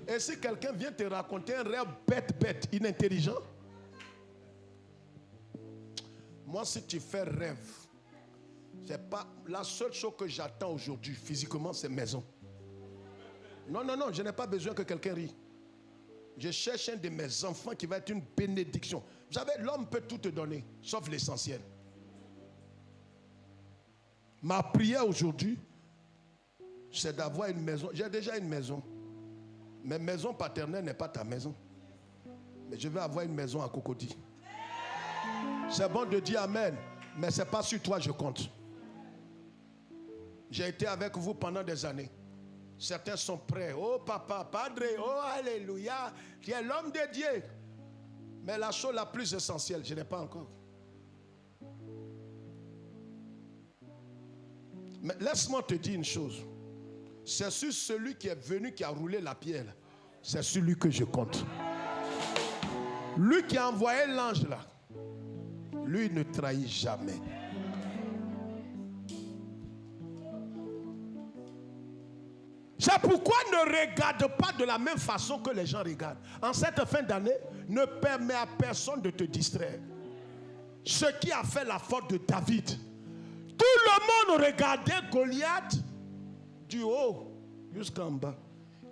Et si quelqu'un vient te raconter un rêve bête, inintelligent, moi, si tu fais rêve, c'est pas la seule chose que j'attends aujourd'hui, physiquement, c'est maison. Non, je n'ai pas besoin que quelqu'un rie. Je cherche un de mes enfants qui va être une bénédiction. Vous savez, l'homme peut tout te donner, sauf l'essentiel. Ma prière aujourd'hui, c'est d'avoir une maison. J'ai déjà une maison. Mais maison paternelle n'est pas ta maison. Mais je vais avoir une maison à Cocody. C'est bon de dire amen, mais ce n'est pas sur toi que je compte. J'ai été avec vous pendant des années. Certains sont prêts. Oh papa, padre, oh alléluia, tu es l'homme de Dieu. Mais la chose la plus essentielle, je n'ai pas encore. Mais laisse-moi te dire une chose. C'est sur celui qui est venu, qui a roulé la pierre. C'est sur lui que je compte. Lui qui a envoyé l'ange là. Lui ne trahit jamais. C'est pourquoi ne regarde pas de la même façon que les gens regardent. En cette fin d'année, ne permets à personne de te distraire. Ce qui a fait la faute de David. Tout le monde regardait Goliath du haut jusqu'en bas.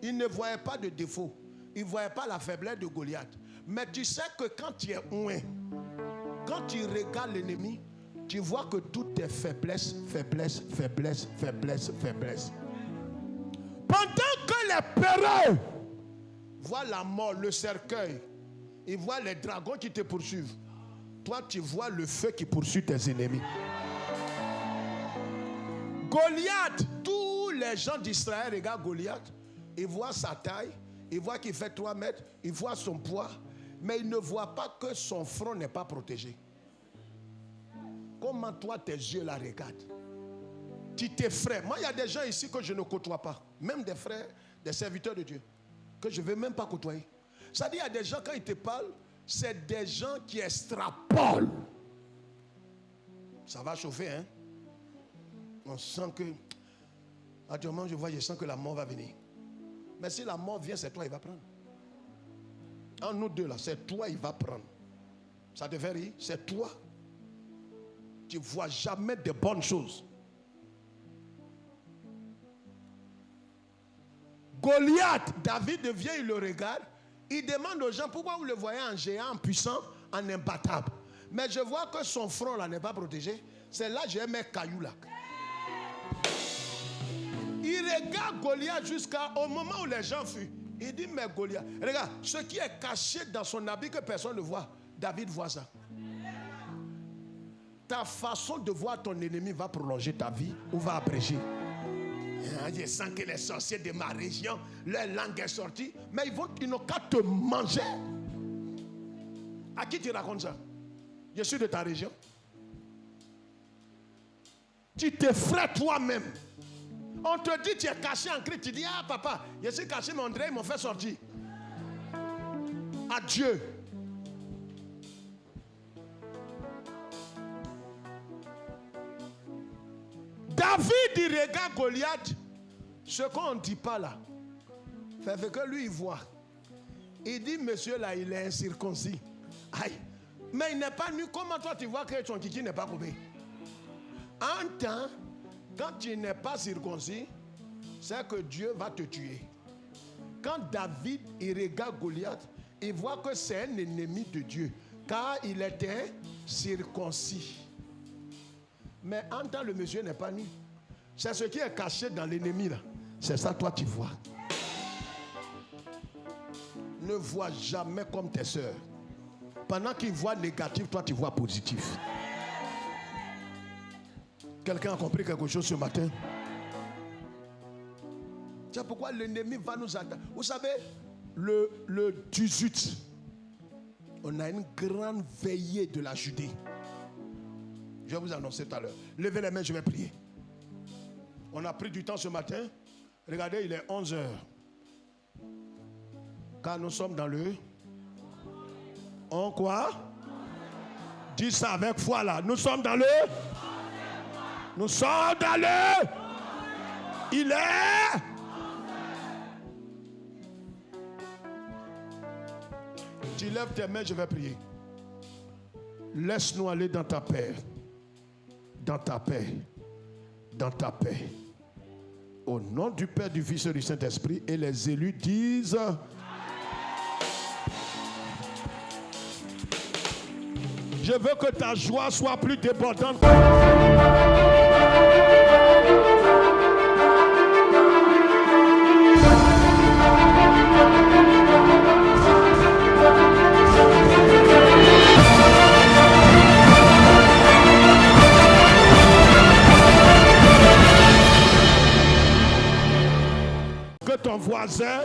Il ne voyait pas de défaut. Il ne voyait pas la faiblesse de Goliath. Mais tu sais que quand tu es loin, quand tu regardes l'ennemi, tu vois que tout est faiblesse. Pendant que les péreux voient la mort, le cercueil, ils voient les dragons qui te poursuivent. Toi, tu vois le feu qui poursuit tes ennemis. Goliath, tous les gens d'Israël regardent Goliath, ils voient sa taille, ils voient qu'il fait 3 mètres, ils voient son poids, mais ils ne voient pas que son front n'est pas protégé. Comment toi tes yeux la regardent? Tu t'effraies. Moi, il y a des gens ici que je ne côtoie pas, même des frères, des serviteurs de Dieu, que je ne vais même pas côtoyer. C'est-à-dire, il y a des gens, quand ils te parlent, c'est des gens qui extrapolent. Ça va chauffer, hein? On sent que, actuellement, je sens que la mort va venir. Mais si la mort vient, c'est toi, il va prendre. En nous deux, là, c'est toi, il va prendre. Ça te fait rire? C'est toi. Tu ne vois jamais de bonnes choses. Goliath, David vient, il le regarde. Il demande aux gens, pourquoi vous le voyez en géant, en puissant, en imbattable? Mais je vois que son front là n'est pas protégé. C'est là que j'ai mes cailloux là. Il regarde Goliath jusqu'au moment où les gens fuient. Il dit, mais Goliath, regarde, ce qui est caché dans son habit que personne ne voit, David voit ça. Ta façon de voir ton ennemi va prolonger ta vie ou va abréger. Je sens que les sorciers de ma région, leur langue est sortie, mais ils n'ont qu'à te manger. À qui tu racontes ça? Je suis de ta région. Tu t'effraies toi-même. On te dit tu es caché en Christ. Tu dis, ah papa, je suis caché, mais André, ils m'ont fait sortir. Adieu. David, il regarde Goliath. Ce qu'on ne dit pas là, fait que lui, il voit. Il dit, monsieur là, il est incirconcis. Aïe. Mais il n'est pas nu. Comment toi, tu vois que ton kiki n'est pas coupé? En temps, quand tu n'es pas circoncis, c'est que Dieu va te tuer. Quand David, il regarde Goliath, il voit que c'est un ennemi de Dieu. Car il était circoncis. Mais en temps, le monsieur n'est pas nu. C'est ce qui est caché dans l'ennemi là. C'est ça, toi, tu vois. Ne vois jamais comme tes soeurs. Pendant qu'ils voient négatif, toi, tu vois positif. Quelqu'un a compris quelque chose ce matin? C'est pourquoi l'ennemi va nous attaquer. Vous savez, le 18, on a une grande veillée de la Judée. Je vais vous annoncer tout à l'heure. Levez les mains, je vais prier. On a pris du temps ce matin. Regardez, il est 11 heures. Car nous sommes dans le... On quoi? Dis ça avec foi là. Nous sommes dans le... Nous sommes dans le... Il est... Tu lèves tes mains, je vais prier. Laisse-nous aller dans ta paix. Dans ta paix. Dans ta paix. Au nom du Père, du Fils et du Saint-Esprit. Et les élus disent... Je veux que ta joie soit plus débordante. Que ton voisin